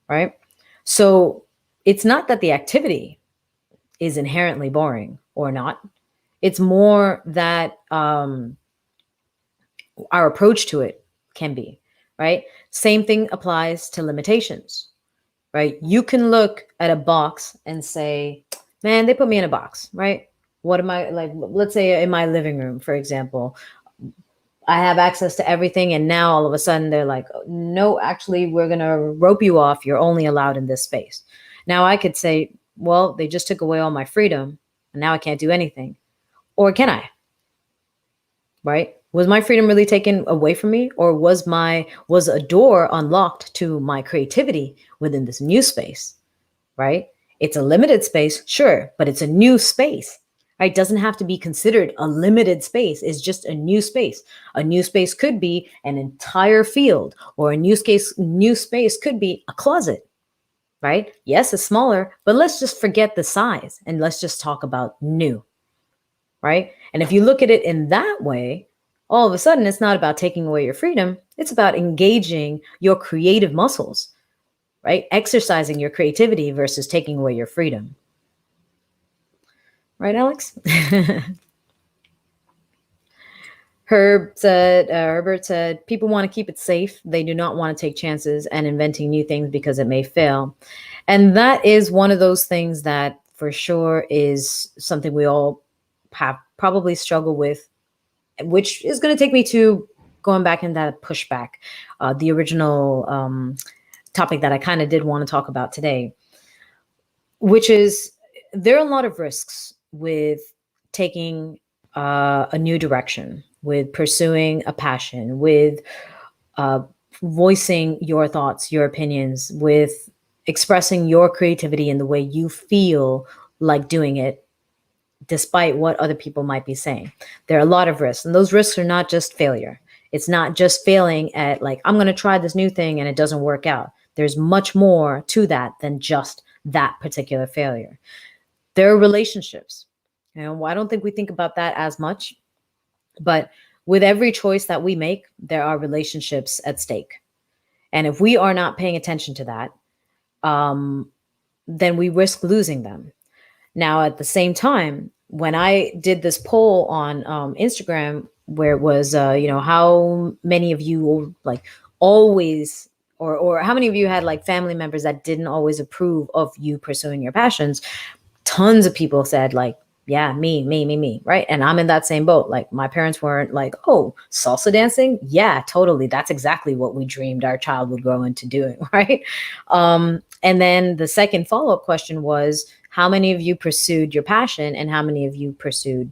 right? So it's not that the activity is inherently boring or not. It's more that our approach to it can be, right? Same thing applies to limitations, right? You can look at a box and say, man, they put me in a box, right? What am I like? Let's say in my living room, for example, I have access to everything. And now all of a sudden they're like, no, actually, we're going to rope you off. You're only allowed in this space. Now I could say, well, they just took away all my freedom and now I can't do anything. Or can I? Right? Was my freedom really taken away from me? Or was a door unlocked to my creativity within this new space? Right? It's a limited space, sure, but it's a new space. Right? It doesn't have to be considered a limited space. It's just a new space. A new space could be an entire field, or a new space could be a closet. Right? Yes, it's smaller, but let's just forget the size and let's just talk about new. Right? And if you look at it in that way, all of a sudden it's not about taking away your freedom. It's about engaging your creative muscles, right? Exercising your creativity versus taking away your freedom. Right, Alex? Herbert said, people want to keep it safe. They do not want to take chances and inventing new things because it may fail. And that is one of those things that for sure is something we all have probably struggle with, which is going to take me to going back in that pushback, the original topic that I kind of did want to talk about today, which is there are a lot of risks with taking a new direction, with pursuing a passion, with voicing your thoughts, your opinions, with expressing your creativity in the way you feel like doing it, despite what other people might be saying. There are a lot of risks, and those risks are not just failure. It's not just failing at like, I'm going to try this new thing and it doesn't work out. There's much more to that than just that particular failure. There are relationships. I don't think we think about that as much, but with every choice that we make, there are relationships at stake. And if we are not paying attention to that, then we risk losing them. Now, at the same time, when I did this poll on Instagram, where it was, how many of you like always, or how many of you had like family members that didn't always approve of you pursuing your passions? Tons of people said like, yeah, me, right? And I'm in that same boat. Like my parents weren't like, oh, salsa dancing? Yeah, totally. That's exactly what we dreamed our child would grow into doing, right? And then the second follow-up question was, how many of you pursued your passion and how many of you pursued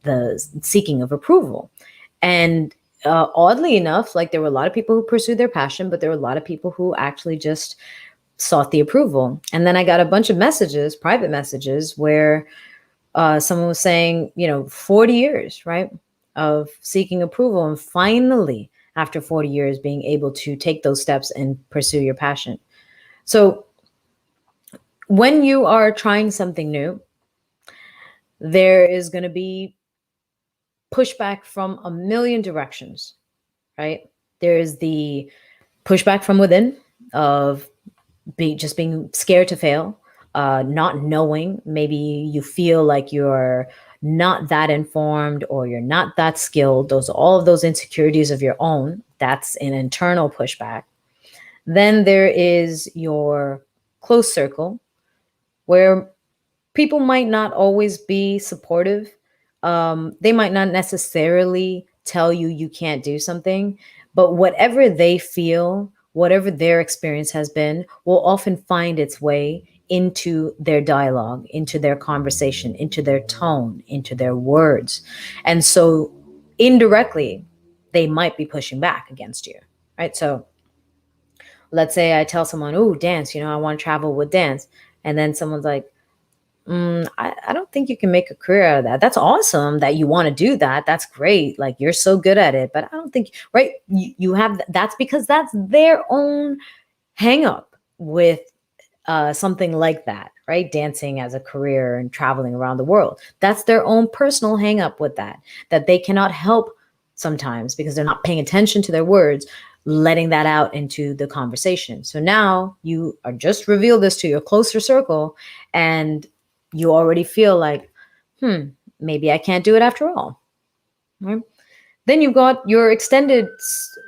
the seeking of approval? And oddly enough, like there were a lot of people who pursued their passion, but there were a lot of people who actually just sought the approval. And then I got a bunch of messages, private messages, where someone was saying, 40 years, right, of seeking approval. And finally, after 40 years, being able to take those steps and pursue your passion. So when you are trying something new, there is going to be pushback from a million directions, right? There is the pushback from within of just being scared to fail, not knowing. Maybe you feel like you're not that informed or you're not that skilled. All of those insecurities of your own. That's an internal pushback. Then there is your close circle, where people might not always be supportive. They might not necessarily tell you can't do something, but whatever they feel, whatever their experience has been, will often find its way into their dialogue, into their conversation, into their tone, into their words. And so indirectly, they might be pushing back against you, right? So let's say I tell someone, oh, dance, I want to travel with dance. And then someone's like, I don't think you can make a career out of that. That's awesome that you want to do that. That's great. Like, you're so good at it. But I don't think, right? You have, that's because that's their own hang up with something like that, right? Dancing as a career and traveling around the world. That's their own personal hang up with that they cannot help sometimes because they're not paying attention to their words, letting that out into the conversation. So now you are just revealed this to your closer circle and you already feel like, maybe I can't do it after all. Right? Then you've got your extended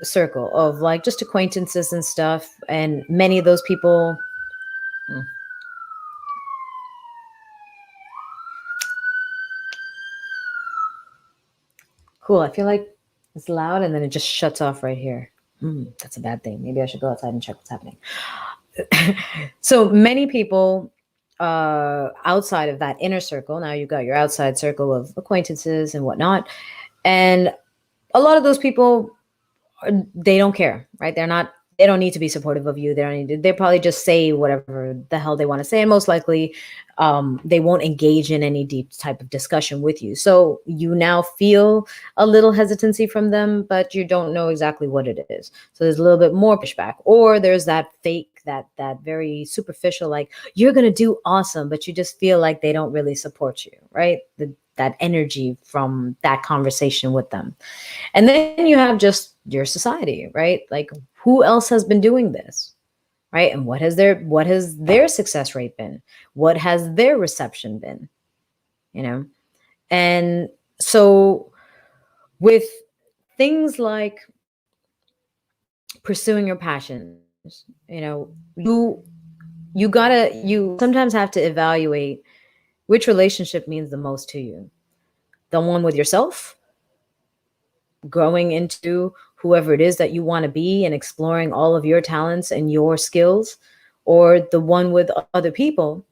circle of like just acquaintances and stuff. And many of those people, cool. I feel like it's loud and then it just shuts off right here. That's a bad thing. Maybe I should go outside and check what's happening. So many people outside of that inner circle, now you've got your outside circle of acquaintances and whatnot. And a lot of those people, they don't care, right? They don't need to be supportive of you. They probably just say whatever the hell they want to say. And most likely they won't engage in any deep type of discussion with you. So you now feel a little hesitancy from them, but you don't know exactly what it is. So there's a little bit more pushback, or there's that fake, that very superficial, like, you're going to do awesome, but you just feel like they don't really support you, right? That energy from that conversation with them. And then you have just your society, right? Like, who else has been doing this, right? And what has their success rate been? What has their reception been? And so with things like pursuing your passions, you sometimes have to evaluate which relationship means the most to you. The one with yourself, growing into whoever it is that you want to be and exploring all of your talents and your skills, or the one with other people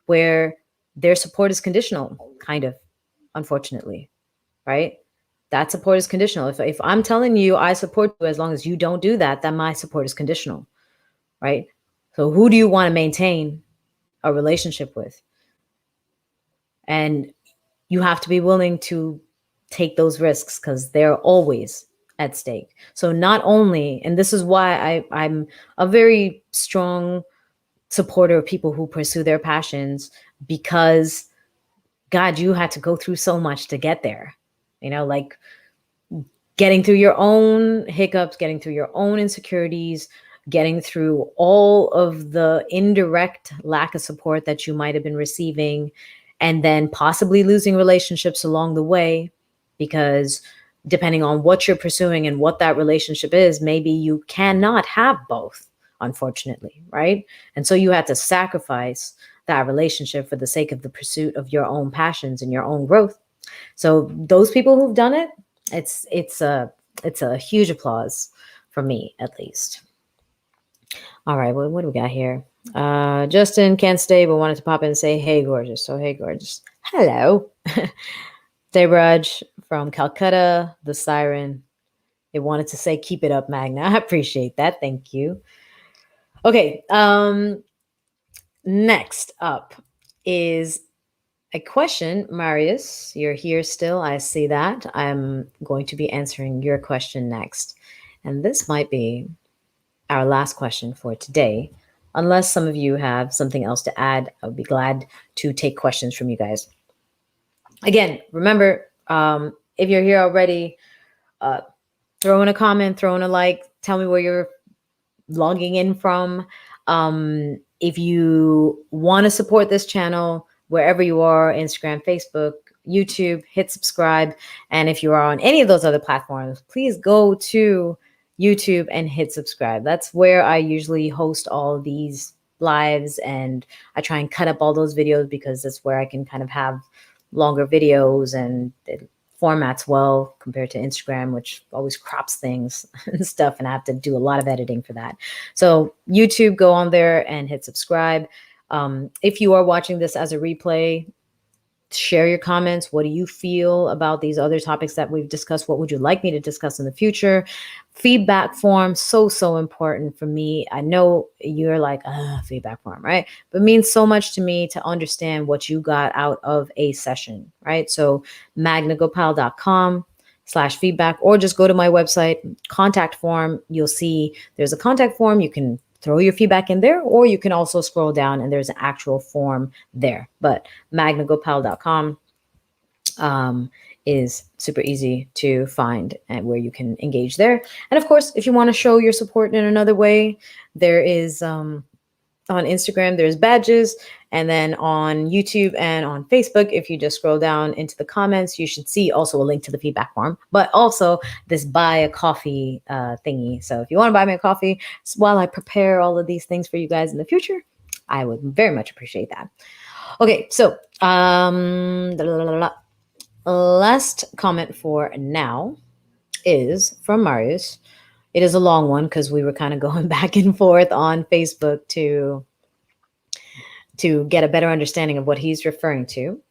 where their support is conditional, kind of, unfortunately, right? That support is conditional. If I'm telling you I support you as long as you don't do that, then my support is conditional, right? So who do you want to maintain a relationship with? And you have to be willing to take those risks because they're always at stake. So not only, and this is why I'm a very strong supporter of people who pursue their passions, because God, you had to go through so much to get there, like getting through your own hiccups, getting through your own insecurities, getting through all of the indirect lack of support that you might have been receiving, and then possibly losing relationships along the way, because depending on what you're pursuing and what that relationship is, maybe you cannot have both, unfortunately, right? And so you had to sacrifice that relationship for the sake of the pursuit of your own passions and your own growth. So those people who've done it, it's a huge applause from me, at least. All right, what do we got here? Justin can't stay, but wanted to pop in and say, hey, gorgeous. So, hey, gorgeous. Hello. Debraj from Calcutta, the siren. It wanted to say, keep it up, Magna. I appreciate that. Thank you. Okay. Next up is a question. Marius, you're here still. I see that. I'm going to be answering your question next. And this might be our last question for today. Unless some of you have something else to add, I would be glad to take questions from you guys. Again, remember, if you're here already, throw in a comment, throw in a like, tell me where you're logging in from. If you want to support this channel, wherever you are, Instagram, Facebook, YouTube, hit subscribe. And if you are on any of those other platforms, please go to YouTube and hit subscribe. That's where I usually host all of these lives, and I try and cut up all those videos because that's where I can kind of have longer videos, and it formats well compared to Instagram, which always crops things and stuff, and I have to do a lot of editing for that. So YouTube, go on there and hit subscribe. If you are watching this as a replay, share your comments. What do you feel about these other topics that we've discussed? What would you like me to discuss in the future? Feedback form, so important for me. I know you're like, feedback form, right? But it means so much to me to understand what you got out of a session, right? So magnagopal.com/feedback, or just go to my website, contact form. You'll see there's a contact form. You can throw your feedback in there, or you can also scroll down and there's an actual form there. But magnagopal.com is super easy to find and where you can engage there. And of course, if you want to show your support in another way, there is on Instagram, there's badges. And then on YouTube and on Facebook, if you just scroll down into the comments, you should see also a link to the feedback form, but also this buy a coffee thingy. So if you want to buy me a coffee while I prepare all of these things for you guys in the future, I would very much appreciate that. Okay, so last comment for now is from Marius. It is a long one because we were kind of going back and forth on Facebook to get a better understanding of what he's referring to.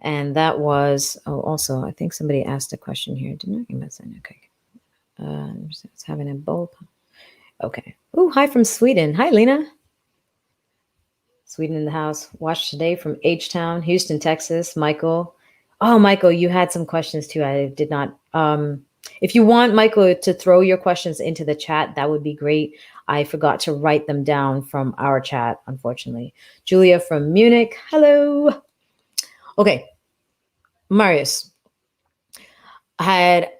And that was, also, I think somebody asked a question here. Didn't I? Okay. It's having a bulb. Okay. Oh, hi from Sweden. Hi, Lena. Sweden in the house. Watched today from H-Town, Houston, Texas. Michael. Oh, Michael, you had some questions too. I did not. If you want Michael to throw your questions into the chat, that would be great. I forgot to write them down from our chat, unfortunately. Julia from Munich. Hello. Okay. Marius had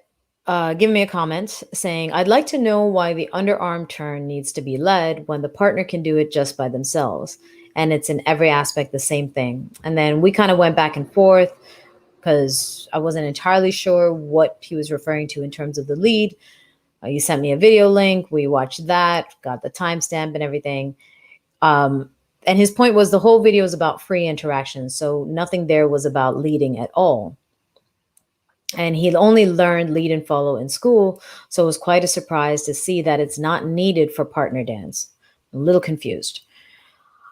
given me a comment saying, I'd like to know why the underarm turn needs to be led when the partner can do it just by themselves. And it's in every aspect the same thing. And then we kind of went back and forth because I wasn't entirely sure what he was referring to in terms of the lead. You sent me a video link. We watched that, got the timestamp and everything. And his point was the whole video is about free interaction. So nothing there was about leading at all. And he only learned lead and follow in school. So it was quite a surprise to see that it's not needed for partner dance. I'm a little confused.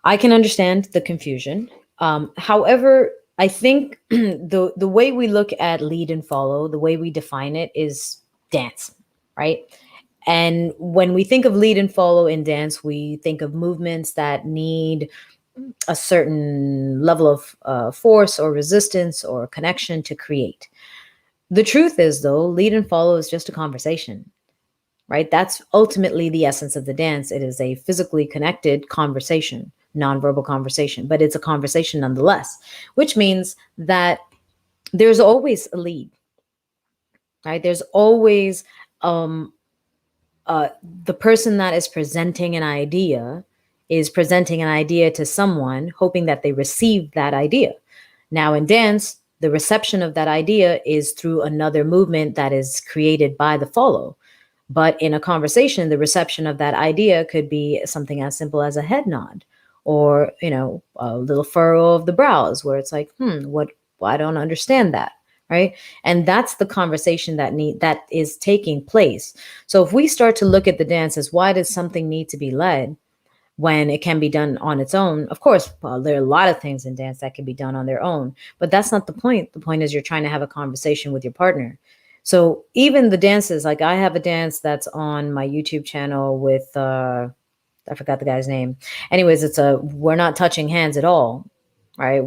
I can understand the confusion. However, I think the way we look at lead and follow, the way we define it is dance, right? And when we think of lead and follow in dance, we think of movements that need a certain level of force or resistance or connection to create. The truth is, though, lead and follow is just a conversation, right? That's ultimately the essence of the dance. It is a physically connected conversation, nonverbal conversation, but it's a conversation nonetheless, which means that there's always a lead, right? There's always the person that is presenting an idea to someone, hoping that they receive that idea. Now in dance, the reception of that idea is through another movement that is created by the follow. But in a conversation, the reception of that idea could be something as simple as a head nod, or, a little furrow of the brows where it's like, well, I don't understand that. Right. And that's the conversation that is taking place. So if we start to look at the dance as why does something need to be led when it can be done on its own? Of course, there are a lot of things in dance that can be done on their own, but that's not the point. The point is you're trying to have a conversation with your partner. So even the dances, like I have a dance that's on my YouTube channel with, I forgot the guy's name. Anyways, we're not touching hands at all. Right.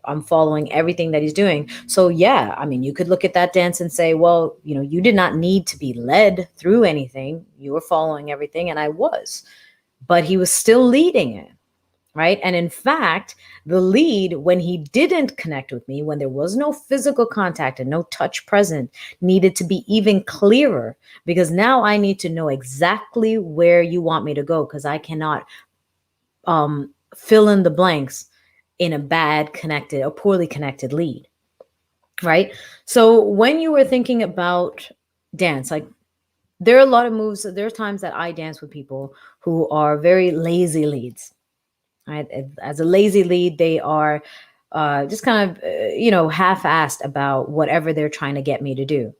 I'm following everything that he's doing. So yeah, I mean, you could look at that dance and say, well, you did not need to be led through anything. You were following everything. And I was, but he was still leading it. Right. And in fact, the lead, when he didn't connect with me, when there was no physical contact and no touch present, needed to be even clearer, because now I need to know exactly where you want me to go, because I cannot fill in the blanks in a bad connected or poorly connected lead. Right. So when you were thinking about dance, like there are a lot of moves. There are times that I dance with people who are very lazy leads. Right. As a lazy lead, they are just kind of, half-assed about whatever they're trying to get me to do.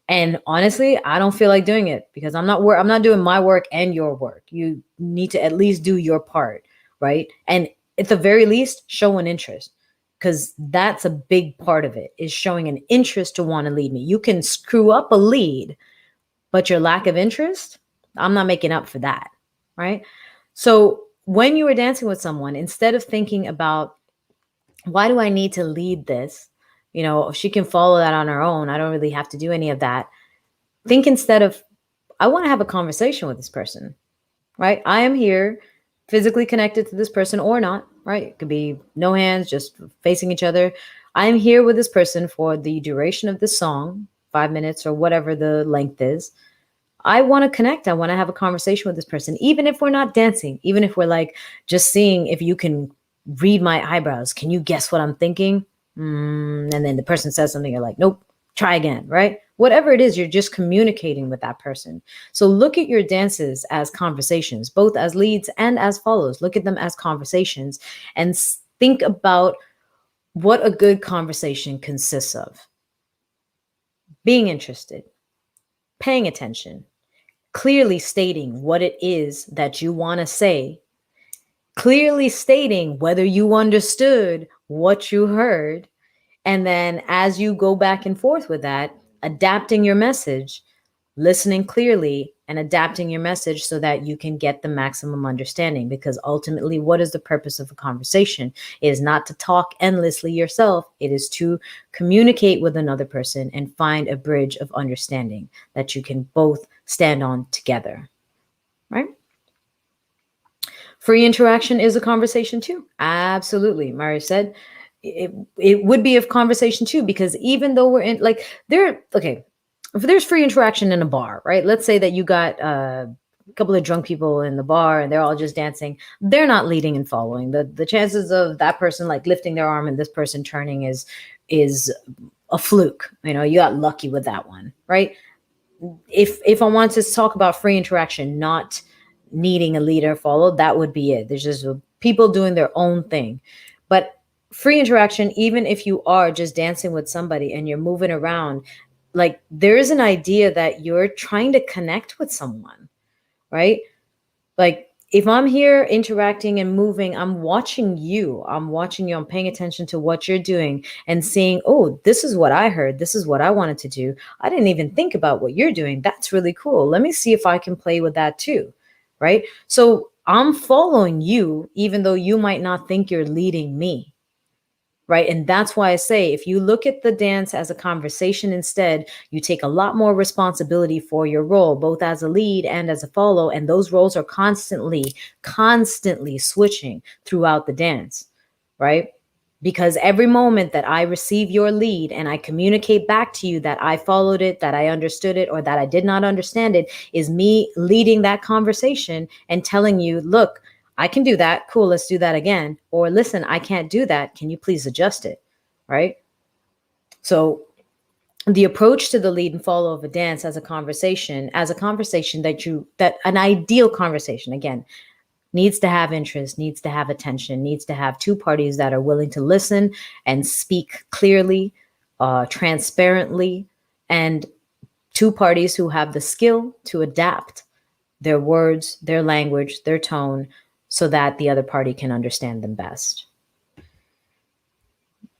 And honestly, I don't feel like doing it because I'm not doing my work and your work. You need to at least do your part. Right. And at the very least, show an interest. because that's a big part of it, is showing an interest to want to lead me. You can screw up a lead, but your lack of interest, I'm not making up for that, right? So when you are dancing with someone, instead of thinking about, why do I need to lead this? She can follow that on her own. I don't really have to do any of that. Think instead of, I want to have a conversation with this person, right? I am here physically connected to this person or not, right? It could be no hands, just facing each other. I'm here with this person for the duration of this song, 5 minutes or whatever the length is. I want to connect. I want to have a conversation with this person, even if we're not dancing, even if we're like just seeing if you can read my eyebrows. Can you guess what I'm thinking? And then the person says something, you're like, nope, try again, right? Whatever it is, you're just communicating with that person. So look at your dances as conversations, both as leads and as follows. Look at them as conversations and think about what a good conversation consists of. Being interested, paying attention, clearly stating what it is that you want to say, clearly stating whether you understood what you heard, and then as you go back and forth with that, adapting your message, listening clearly and adapting your message so that you can get the maximum understanding. Because ultimately, what is the purpose of a conversation? It is not to talk endlessly yourself. It is to communicate with another person and find a bridge of understanding that you can both stand on together, right? Free interaction is a conversation too. Absolutely. Mario said it would be a conversation too, because even though we're in like if there's free interaction in a bar, right? Let's say that you got a couple of drunk people in the bar and they're all just dancing. They're not leading and following. The chances of that person like lifting their arm and this person turning is a fluke. You got lucky with that one, right? If I want to talk about free interaction, not needing a leader followed, that would be it. There's just people doing their own thing. But free interaction, even if you are just dancing with somebody and you're moving around, like there is an idea that you're trying to connect with someone, right? Like if I'm here interacting and moving, I'm watching you. I'm paying attention to what you're doing and seeing, oh, this is what I heard. This is what I wanted to do. I didn't even think about what you're doing. That's really cool. Let me see if I can play with that too. Right? So I'm following you, even though you might not think you're leading me. Right? And that's why I say, if you look at the dance as a conversation instead, you take a lot more responsibility for your role, both as a lead and as a follow. And those roles are constantly switching throughout the dance. Right? Because every moment that I receive your lead and I communicate back to you that I followed it, that I understood it, or that I did not understand it, is me leading that conversation and telling you, look, I can do that. Cool, let's do that again. Or listen, I can't do that. Can you please adjust it? Right? So the approach to the lead and follow of a dance as a conversation that an ideal conversation, again, needs to have interest, needs to have attention, needs to have two parties that are willing to listen and speak clearly, transparently, and two parties who have the skill to adapt their words, their language, their tone, so that the other party can understand them best.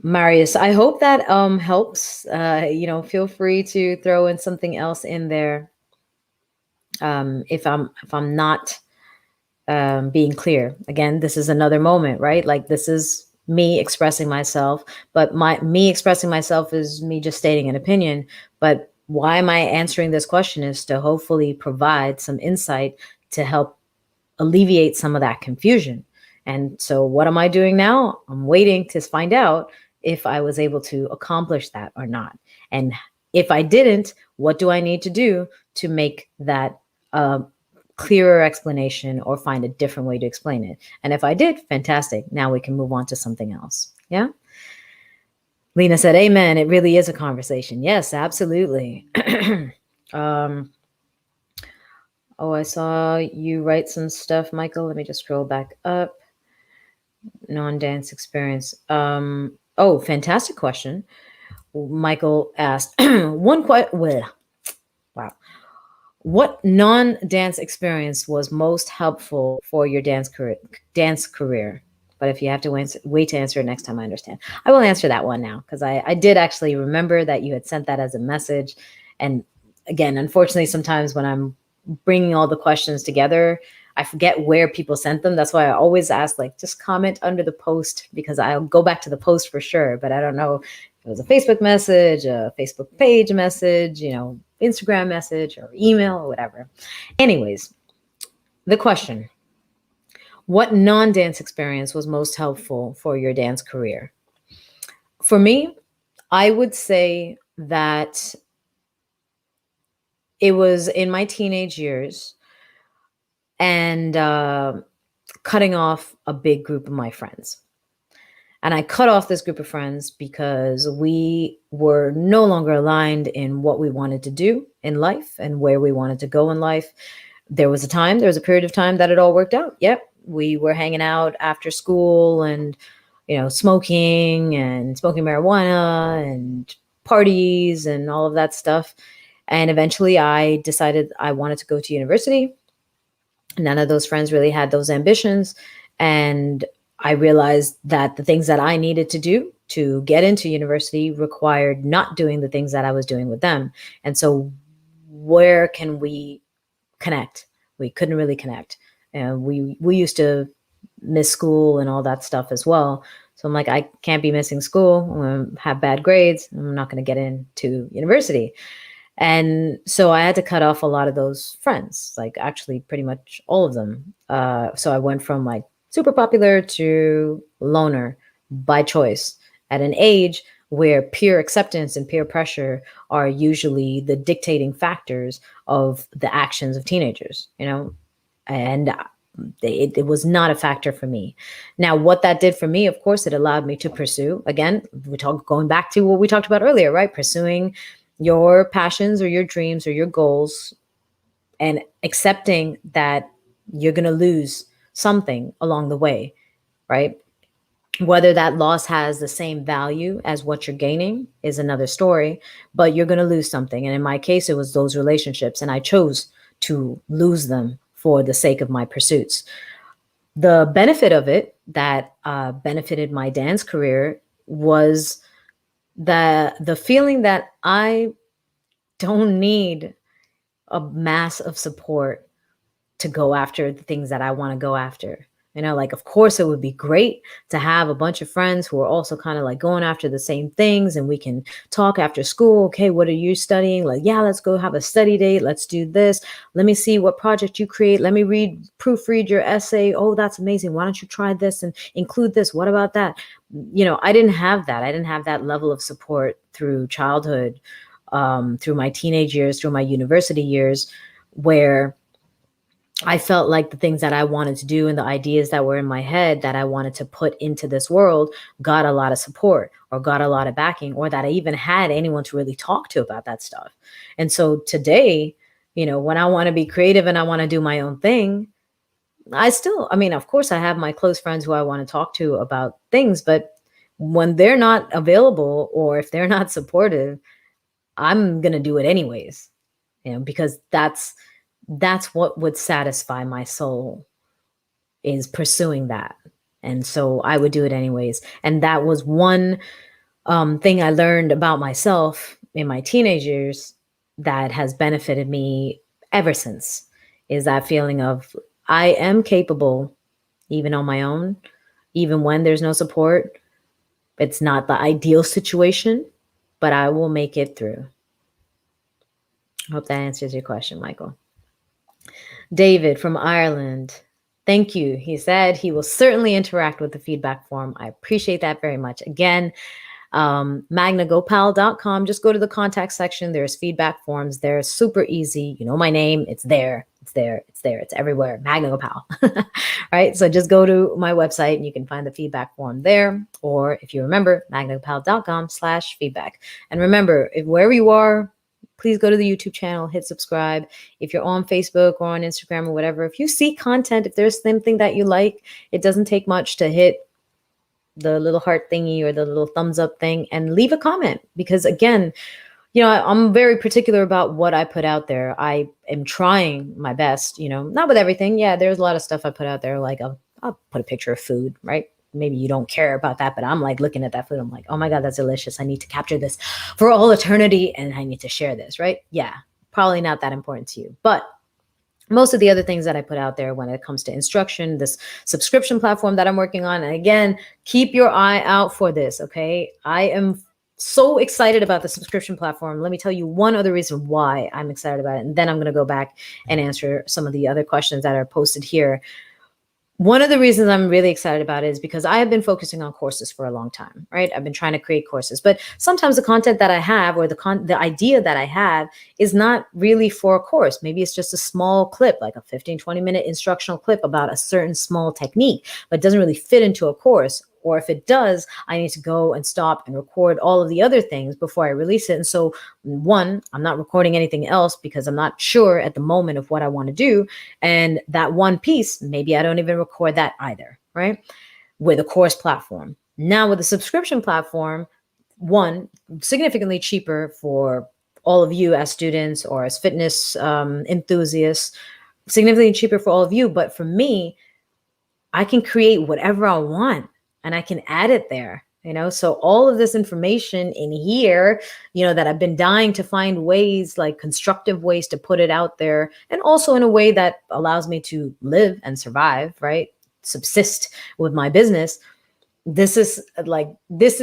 Marius, I hope that helps. Feel free to throw in something else in there if I'm not being clear. Again, this is another moment, right? Like this is me expressing myself, but me expressing myself is me just stating an opinion. But why am I answering this question is to hopefully provide some insight to help alleviate some of that confusion. And so what am I doing now? I'm waiting to find out if I was able to accomplish that or not. And if I didn't, what do I need to do to make that clearer explanation or find a different way to explain it? And if I did, fantastic. Now we can move on to something else. Yeah. Lena said, amen. It really is a conversation. Yes, absolutely. Oh, I saw you write some stuff, Michael. Let me just scroll back up. Non-dance experience. Oh, fantastic question. Michael asked wow. What non-dance experience was most helpful for your dance career? But if you have to wait to answer it next time, I understand. I will answer that one now because I did actually remember that you had sent that as a message. And again, unfortunately, sometimes when I'm bringing all the questions together, I forget where people sent them. That's why I always ask, like, just comment under the post because I'll go back to the post for sure. But I don't know if it was a Facebook message, a Facebook page message, Instagram message or email or whatever. Anyways, the question: what non-dance experience was most helpful for your dance career? For me, I would say that it was in my teenage years and cutting off a big group of my friends. And I cut off this group of friends because we were no longer aligned in what we wanted to do in life and where we wanted to go in life. There was a period of time that it all worked out. Yep. We were hanging out after school and, smoking marijuana and parties and all of that stuff. And eventually I decided I wanted to go to university. None of those friends really had those ambitions. And I realized that the things that I needed to do to get into university required not doing the things that I was doing with them. And so where can we connect? We couldn't really connect. And we used to miss school and all that stuff as well. So I'm like, I can't be missing school. I'm going to have bad grades. I'm not going to get into university. And so I had to cut off a lot of those friends, like actually pretty much all of them. So I went from like super popular to loner by choice at an age where peer acceptance and peer pressure are usually the dictating factors of the actions of teenagers, and it was not a factor for me. Now, what that did for me, of course, it allowed me to pursue, again, going back to what we talked about earlier, right? Pursuing your passions or your dreams or your goals and accepting that you're going to lose something along the way, right? Whether that loss has the same value as what you're gaining is another story, but you're going to lose something. And in my case, it was those relationships, and I chose to lose them for the sake of my pursuits. The benefit of it that benefited my dance career was the feeling that I don't need a mass of support to go after the things that I want to go after. Like, of course, it would be great to have a bunch of friends who are also kind of like going after the same things, and we can talk after school. Okay, what are you studying? Like, yeah, let's go have a study date. Let's do this. Let me see what project you create. Let me proofread your essay. Oh, that's amazing. Why don't you try this and include this? What about that? I didn't have that. I didn't have that level of support through childhood, through my teenage years, through my university years, where I felt like the things that I wanted to do and the ideas that were in my head that I wanted to put into this world got a lot of support or got a lot of backing, or that I even had anyone to really talk to about that stuff. And so today, when I want to be creative and I want to do my own thing, of course I have my close friends who I want to talk to about things, but when they're not available or if they're not supportive, I'm going to do it anyways, because that's what would satisfy my soul, is pursuing that. And so I would do it anyways. And that was one thing I learned about myself in my teenage years that has benefited me ever since, is that feeling of I am capable, even on my own, even when there's no support. It's not the ideal situation, but I will make it through. I hope that answers your question, Michael. David from Ireland. Thank you. He said he will certainly interact with the feedback form. I appreciate that very much. Again, magnagopal.com. Just go to the contact section. There's feedback forms. They're super easy. You know my name. It's there. It's there. It's there. It's everywhere. Magna Gopal. Right? So just go to my website and you can find the feedback form there. Or if you remember, magnagopal.com/feedback. And remember, wherever you are, please go to the YouTube channel, hit subscribe. If you're on Facebook or on Instagram or whatever, if you see content, if there's something that you like, it doesn't take much to hit the little heart thingy or the little thumbs up thing and leave a comment. Because again, I'm very particular about what I put out there. I am trying my best, not with everything. Yeah, there's a lot of stuff I put out there. Like I'll put a picture of food, right? maybe you don't care about that, but I'm like looking at that food. I'm like, oh my God, that's delicious. I need to capture this for all eternity and I need to share this, right? Yeah, probably not that important to you. But most of the other things that I put out there when it comes to instruction, this subscription platform that I'm working on. And again, keep your eye out for this. Okay. I am so excited about the subscription platform. Let me tell you one other reason why I'm excited about it. And then I'm going to go back and answer some of the other questions that are posted here. One of the reasons I'm really excited about it is because I have been focusing on courses for a long time, right? I've been trying to create courses, but sometimes the content that I have or the idea that I have is not really for a course. Maybe it's just a small clip, like a 15-20 minute instructional clip about a certain small technique, but it doesn't really fit into a course. Or if it does, I need to go and stop and record all of the other things before I release it. And so one, I'm not recording anything else because I'm not sure at the moment of what I want to do. And that one piece, maybe I don't even record that either, right? With a course platform. Now with a subscription platform, one, significantly cheaper for all of you as students or as fitness enthusiasts, significantly cheaper for all of you. But for me, I can create whatever I want and I can add it there, so all of this information in here, that I've been dying to find ways, like constructive ways to put it out there, and also in a way that allows me to live and survive, right? Subsist with my business. This is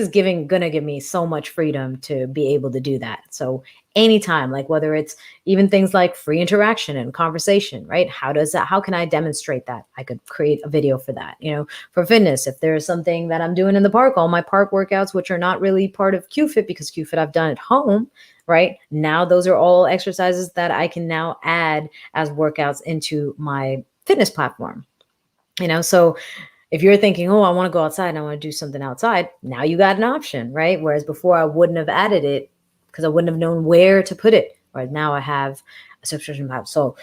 gonna give me so much freedom to be able to do that. So anytime, like whether it's even things like free interaction and conversation, right? How can I demonstrate that? I could create a video for that, for fitness. If there's something that I'm doing in the park, all my park workouts, which are not really part of QFit because QFit I've done at home, right? Now those are all exercises that I can now add as workouts into my fitness platform, so if you're thinking, oh, I want to go outside and I want to do something outside, now you got an option, right? Whereas before I wouldn't have added it because I wouldn't have known where to put it. Right now I have a subscription map. So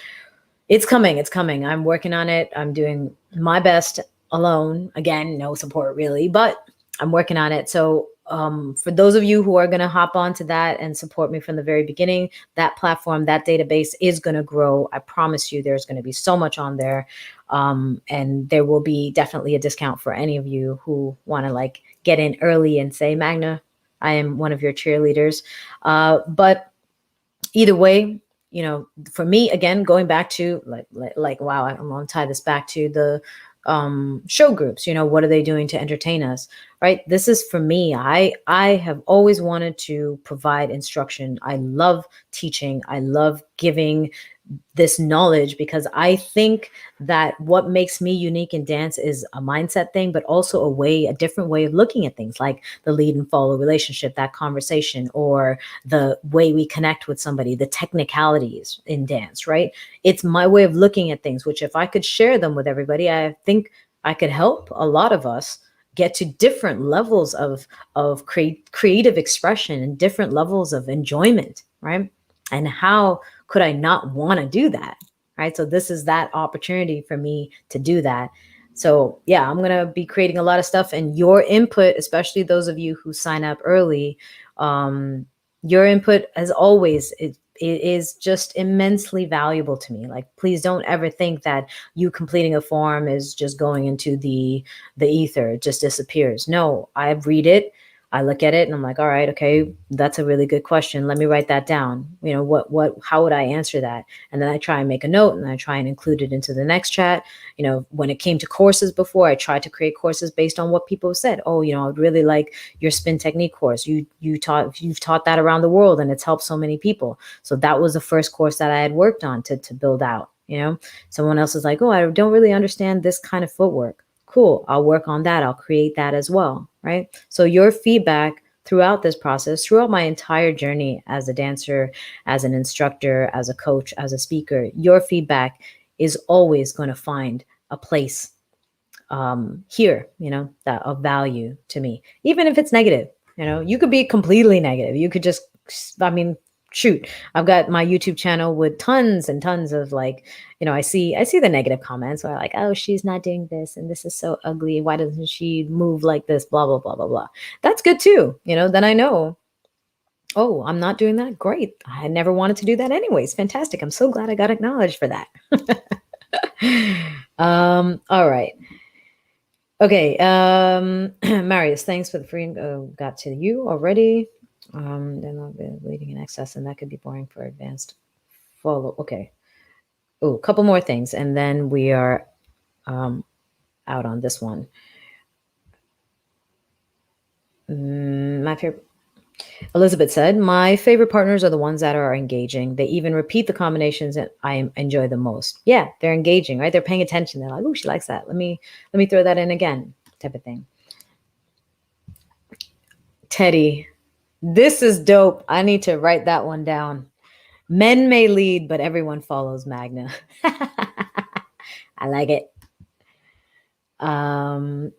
it's coming. I'm working on it. I'm doing my best alone. Again, no support really, but I'm working on it. So for those of you who are going to hop onto that and support me from the very beginning, that platform, that database is going to grow. I promise you there's going to be so much on there. And there will be definitely a discount for any of you who want to get in early and say, Magna, I am one of your cheerleaders. But either way, for me, again, going back to wow, I'm going to tie this back to the show groups. What are they doing to entertain us, right? This is for me. I have always wanted to provide instruction. I love teaching. I love giving this knowledge because I think that what makes me unique in dance is a mindset thing, but also a different way of looking at things, like the lead and follow relationship, that conversation, or the way we connect with somebody, the technicalities in dance, right? It's my way of looking at things, which if I could share them with everybody, I think I could help a lot of us get to different levels of creative expression and different levels of enjoyment, right? And how could I not want to do that? Right. So this is that opportunity for me to do that. So yeah, I'm going to be creating a lot of stuff, and your input, especially those of you who sign up early, your input as always, it is just immensely valuable to me. Like, please don't ever think that you completing a form is just going into the ether. It just disappears. No, I read it. I look at it and I'm like, all right, okay, that's a really good question. Let me write that down. How would I answer that? And then I try and make a note and I try and include it into the next chat. When it came to courses before, I tried to create courses based on what people said. Oh, I'd really like your spin technique course. You've taught that around the world and it's helped so many people. So that was the first course that I had worked on to build out. Someone else is like, oh, I don't really understand this kind of footwork. Cool. I'll work on that. I'll create that as well. Right. So your feedback throughout this process, throughout my entire journey as a dancer, as an instructor, as a coach, as a speaker, your feedback is always going to find a place here, that of value to me, even if it's negative. You could be completely negative. You could just, shoot, I've got my YouTube channel with tons and tons of I see the negative comments where oh, she's not doing this and this is so ugly. Why doesn't she move like this? Blah, blah, blah, blah, blah. That's good too. Then I know, oh, I'm not doing that. Great. I never wanted to do that anyways. Fantastic. I'm so glad I got acknowledged for that. All right. Okay, Marius, thanks for the free. Got to you already. Then I'll be leading in excess, and that could be boring for advanced follow. Okay. Oh, a couple more things, and then we are out on this one. My favorite. Elizabeth said, "My favorite partners are the ones that are engaging. They even repeat the combinations that I enjoy the most. Yeah, they're engaging, right? They're paying attention. They're like, oh, she likes that. Let me throw that in again, type of thing." Teddy, this is dope. I need to write that one down. Men may lead, but everyone follows Magna. I like it. Oh,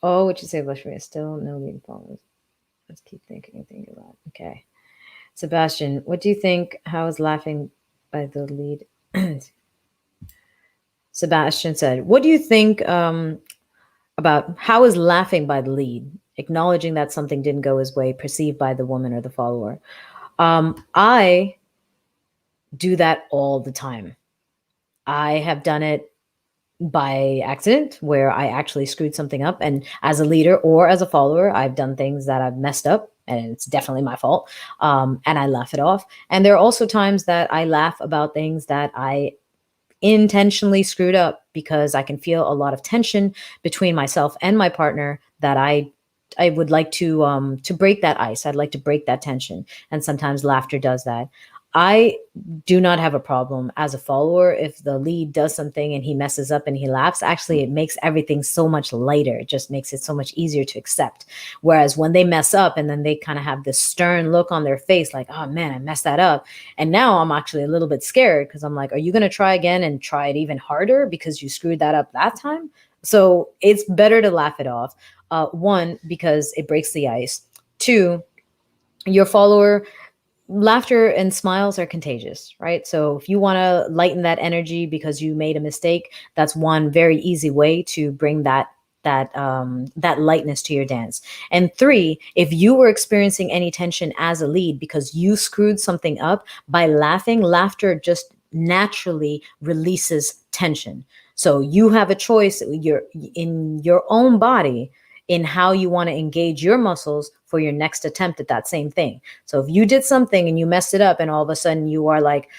what you say, Blushmere? Still no lead follows. Let's keep thinking about it. Okay. Sebastian, what do you think? How is laughing by the lead? Sebastian said, what do you think about how is laughing by the lead, acknowledging that something didn't go his way, perceived by the woman or the follower? I do that all the time. I have done it by accident where I actually screwed something up. And as a leader or as a follower, I've done things that I've messed up and it's definitely my fault. And I laugh it off. And there are also times that I laugh about things that I intentionally screwed up because I can feel a lot of tension between myself and my partner that I would like to break that ice. I'd like to break that tension. And sometimes laughter does that. I do not have a problem as a follower if the lead does something and he messes up and he laughs. Actually, it makes everything so much lighter. It just makes it so much easier to accept. Whereas when they mess up and then they kind of have this stern look on their face, like, oh man, I messed that up. And now I'm actually a little bit scared because I'm like, are you going to try again and try it even harder because you screwed that up that time? So it's better to laugh it off. One, because it breaks the ice. Two, your follower, laughter and smiles are contagious, right? So if you want to lighten that energy because you made a mistake, that's one very easy way to bring that lightness to your dance. And three, if you were experiencing any tension as a lead because you screwed something up, by laughing, laughter just naturally releases tension. So you have a choice, you're in your own body, in how you want to engage your muscles for your next attempt at that same thing. So if you did something and you messed it up and all of a sudden you are like,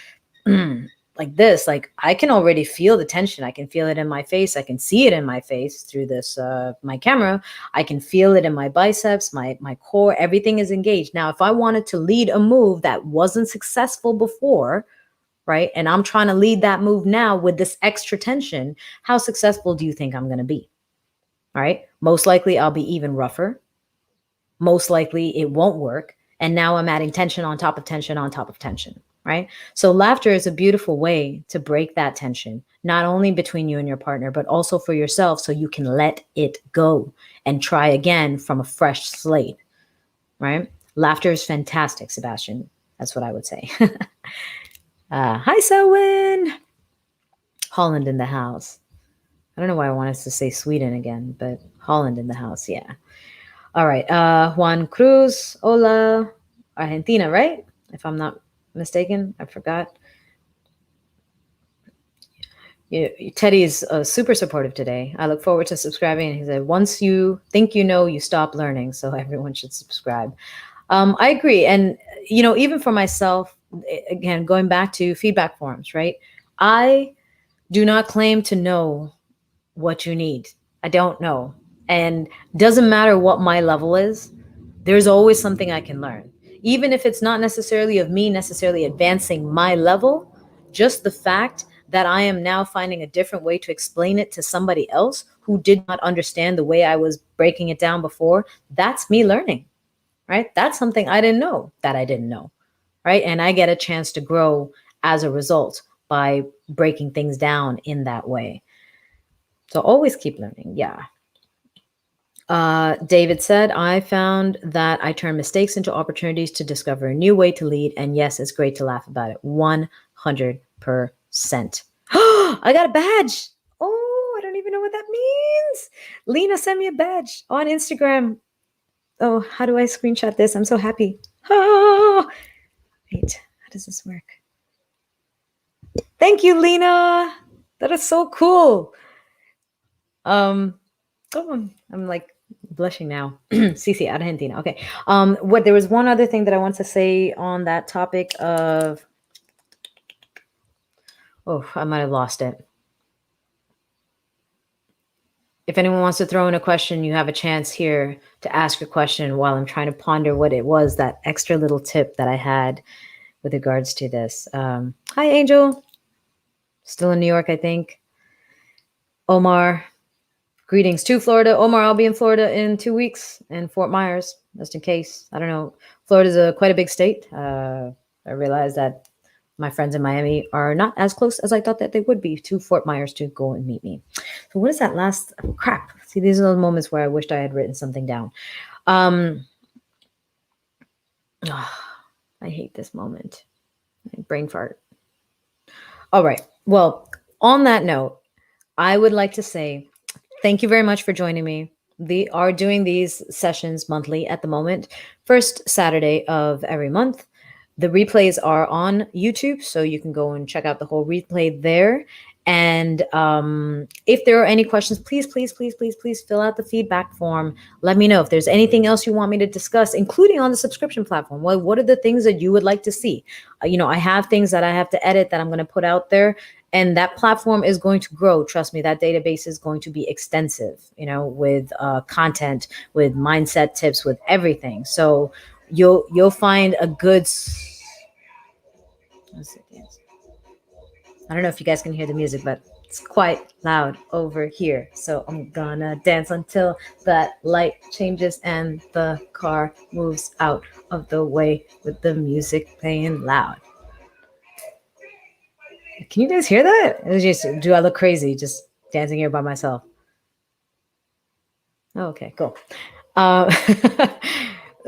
like this, like I can already feel the tension. I can feel it in my face. I can see it in my face through this, my camera. I can feel it in my biceps, my core, everything is engaged. Now, if I wanted to lead a move that wasn't successful before, right? And I'm trying to lead that move now with this extra tension, how successful do you think I'm going to be? All right. Most likely I'll be even rougher. Most likely it won't work. And now I'm adding tension on top of tension on top of tension, right? So laughter is a beautiful way to break that tension, not only between you and your partner, but also for yourself so you can let it go and try again from a fresh slate, right? Laughter is fantastic, Sebastian. That's what I would say. Hi, Selwyn. Holland in the house. I don't know why I wanted to say Sweden again, but Holland in the house, yeah. All right. Juan Cruz, hola, Argentina, right? If I'm not mistaken, I forgot. Teddy's super supportive today. I look forward to subscribing. And he said, once you think you know, you stop learning. So everyone should subscribe. I agree. And, even for myself, again, going back to feedback forums, right? I do not claim to know what you need. I don't know. And doesn't matter what my level is, there's always something I can learn. Even if it's not necessarily of me necessarily advancing my level, just the fact that I am now finding a different way to explain it to somebody else who did not understand the way I was breaking it down before, that's me learning, right? That's something I didn't know that I didn't know, right? And I get a chance to grow as a result by breaking things down in that way. So always keep learning. Yeah. David said, I found that I turn mistakes into opportunities to discover a new way to lead. And yes, it's great to laugh about it. 100%. I got a badge. Oh, I don't even know what that means. Lena sent me a badge on Instagram. Oh, how do I screenshot this? I'm so happy. Oh, wait, how does this work? Thank you, Lena. That is so cool. Oh, I'm like blushing now. Cici, Argentina. Okay. What there was one other thing that I want to say on that topic of. Oh, I might have lost it. If anyone wants to throw in a question, you have a chance here to ask a question while I'm trying to ponder what it was, that extra little tip that I had with regards to this. Hi, Angel. Still in New York, I think. Omar, greetings to Florida. Omar, I'll be in Florida in 2 weeks in Fort Myers, just in case. I don't know. Florida's quite a big state. I realized that my friends in Miami are not as close as I thought that they would be to Fort Myers to go and meet me. So what is that last crap? See, these are the moments where I wished I had written something down. I hate this moment. Brain fart. All right. Well, on that note, I would like to say thank you very much for joining me. We are doing these sessions monthly at the moment, first Saturday of every month. The replays are on YouTube, so you can go and check out the whole replay there. And if there are any questions, please, please, please, please, please fill out the feedback form. Let me know if there's anything else you want me to discuss, including on the subscription platform. What are the things that you would like to see? I have things that I have to edit that I'm going to put out there. And that platform is going to grow. Trust me, that database is going to be extensive, with content, with mindset tips, with everything. So you'll find a good. I don't know if you guys can hear the music, but it's quite loud over here. So I'm gonna dance until that light changes and the car moves out of the way with the music playing loud. Can you guys hear that? Do I look crazy just dancing here by myself? Oh, okay, cool.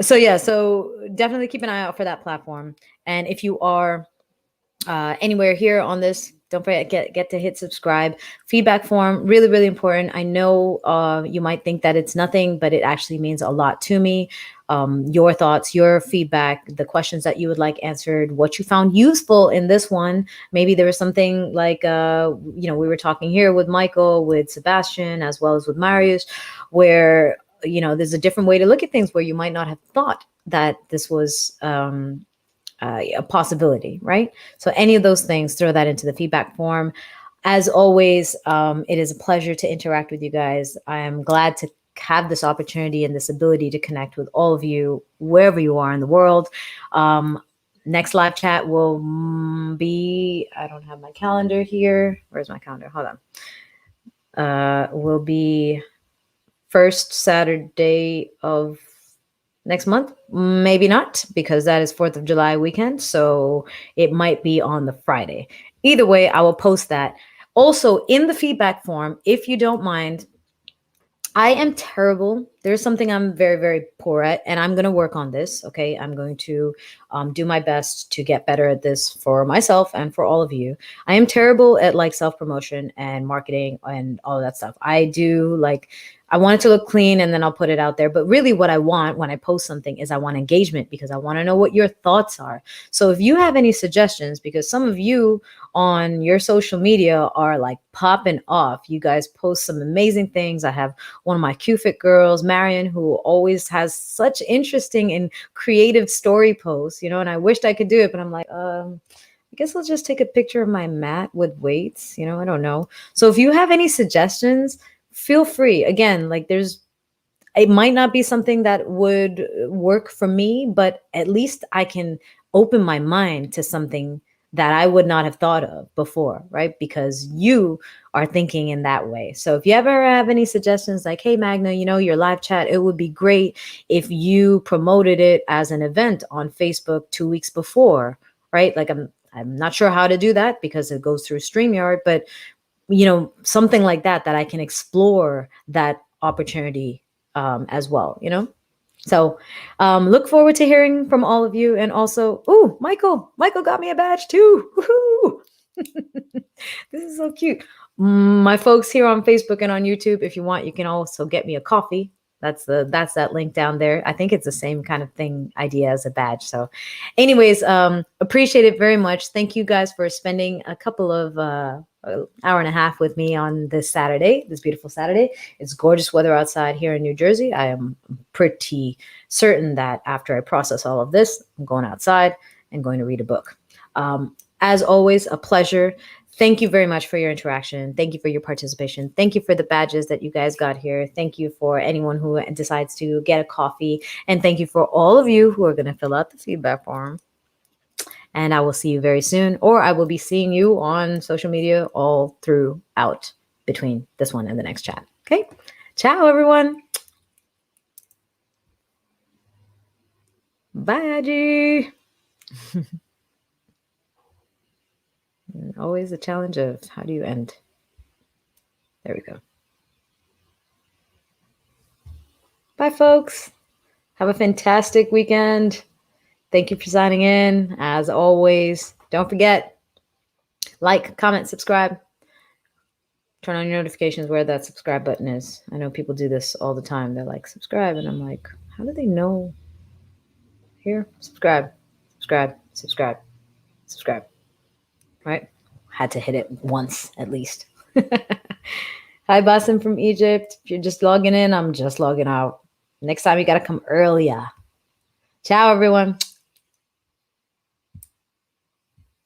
So definitely keep an eye out for that platform. And if you are anywhere here on this, don't forget get to hit subscribe. Feedback form, really, really important. I know you might think that it's nothing, but it actually means a lot to me. Your thoughts, your feedback, the questions that you would like answered, what you found useful in this one. Maybe there was something like we were talking here with Michael, with Sebastian, as well as with Marius, where there's a different way to look at things where you might not have thought that this was a possibility, right? So any of those things, throw that into the feedback form. As always, it is a pleasure to interact with you guys. I am glad to have this opportunity and this ability to connect with all of you, wherever you are in the world. Next live chat will be, I don't have my calendar here. Where's my calendar? Hold on. Will be first Saturday of next month. Maybe not, because that is 4th of July weekend. So it might be on the Friday. Either way, I will post that. Also, in the feedback form, if you don't mind, I am terrible. There's something I'm very, very poor at, and I'm going to work on this. Okay. I'm going to do my best to get better at this for myself and for all of you. I am terrible at like self-promotion and marketing and all of that stuff. I want it to look clean and then I'll put it out there. But really what I want when I post something is I want engagement, because I want to know what your thoughts are. So if you have any suggestions, because some of you on your social media are like popping off, you guys post some amazing things. I have one of my QFit girls, Marion, who always has such interesting and creative story posts, and I wished I could do it, but I'm like, I guess I'll just take a picture of my mat with weights, I don't know. So if you have any suggestions, feel free. Again, it might not be something that would work for me, but at least I can open my mind to something that I would not have thought of before, right? Because you are thinking in that way. So if you ever have any suggestions like, hey, Magna, your live chat, it would be great if you promoted it as an event on Facebook 2 weeks before, right? Like I'm not sure how to do that because it goes through StreamYard, but something like that I can explore that opportunity as well, So look forward to hearing from all of you. And also, Michael got me a badge too. Woohoo! This is so cute. My folks here on Facebook and on YouTube, if you want, you can also get me a coffee. That's that link down there. I think it's the same kind of thing idea as a badge. So anyways, appreciate it very much. Thank you guys for spending a couple of hour and a half with me on this Saturday, this beautiful Saturday. It's gorgeous weather outside here in New Jersey. I am pretty certain that after I process all of this, I'm going outside and going to read a book. As always, a pleasure. Thank you very much for your interaction. Thank you for your participation. Thank you for the badges that you guys got here. Thank you for anyone who decides to get a coffee. And thank you for all of you who are going to fill out the feedback form. And I will see you very soon, or I will be seeing you on social media all throughout between this one and the next chat. Okay. Ciao, everyone. Bye, G. Always a challenge of how do you end? There we go. Bye, folks. Have a fantastic weekend. Thank you for signing in. As always, don't forget, like, comment, subscribe. Turn on your notifications where that subscribe button is. I know people do this all the time. They're like, subscribe. And I'm like, how do they know? Here, subscribe, subscribe, subscribe, subscribe. Right? Had to hit it once at least. Hi, Basim from Egypt. If you're just logging in, I'm just logging out. Next time you got to come earlier. Ciao, everyone.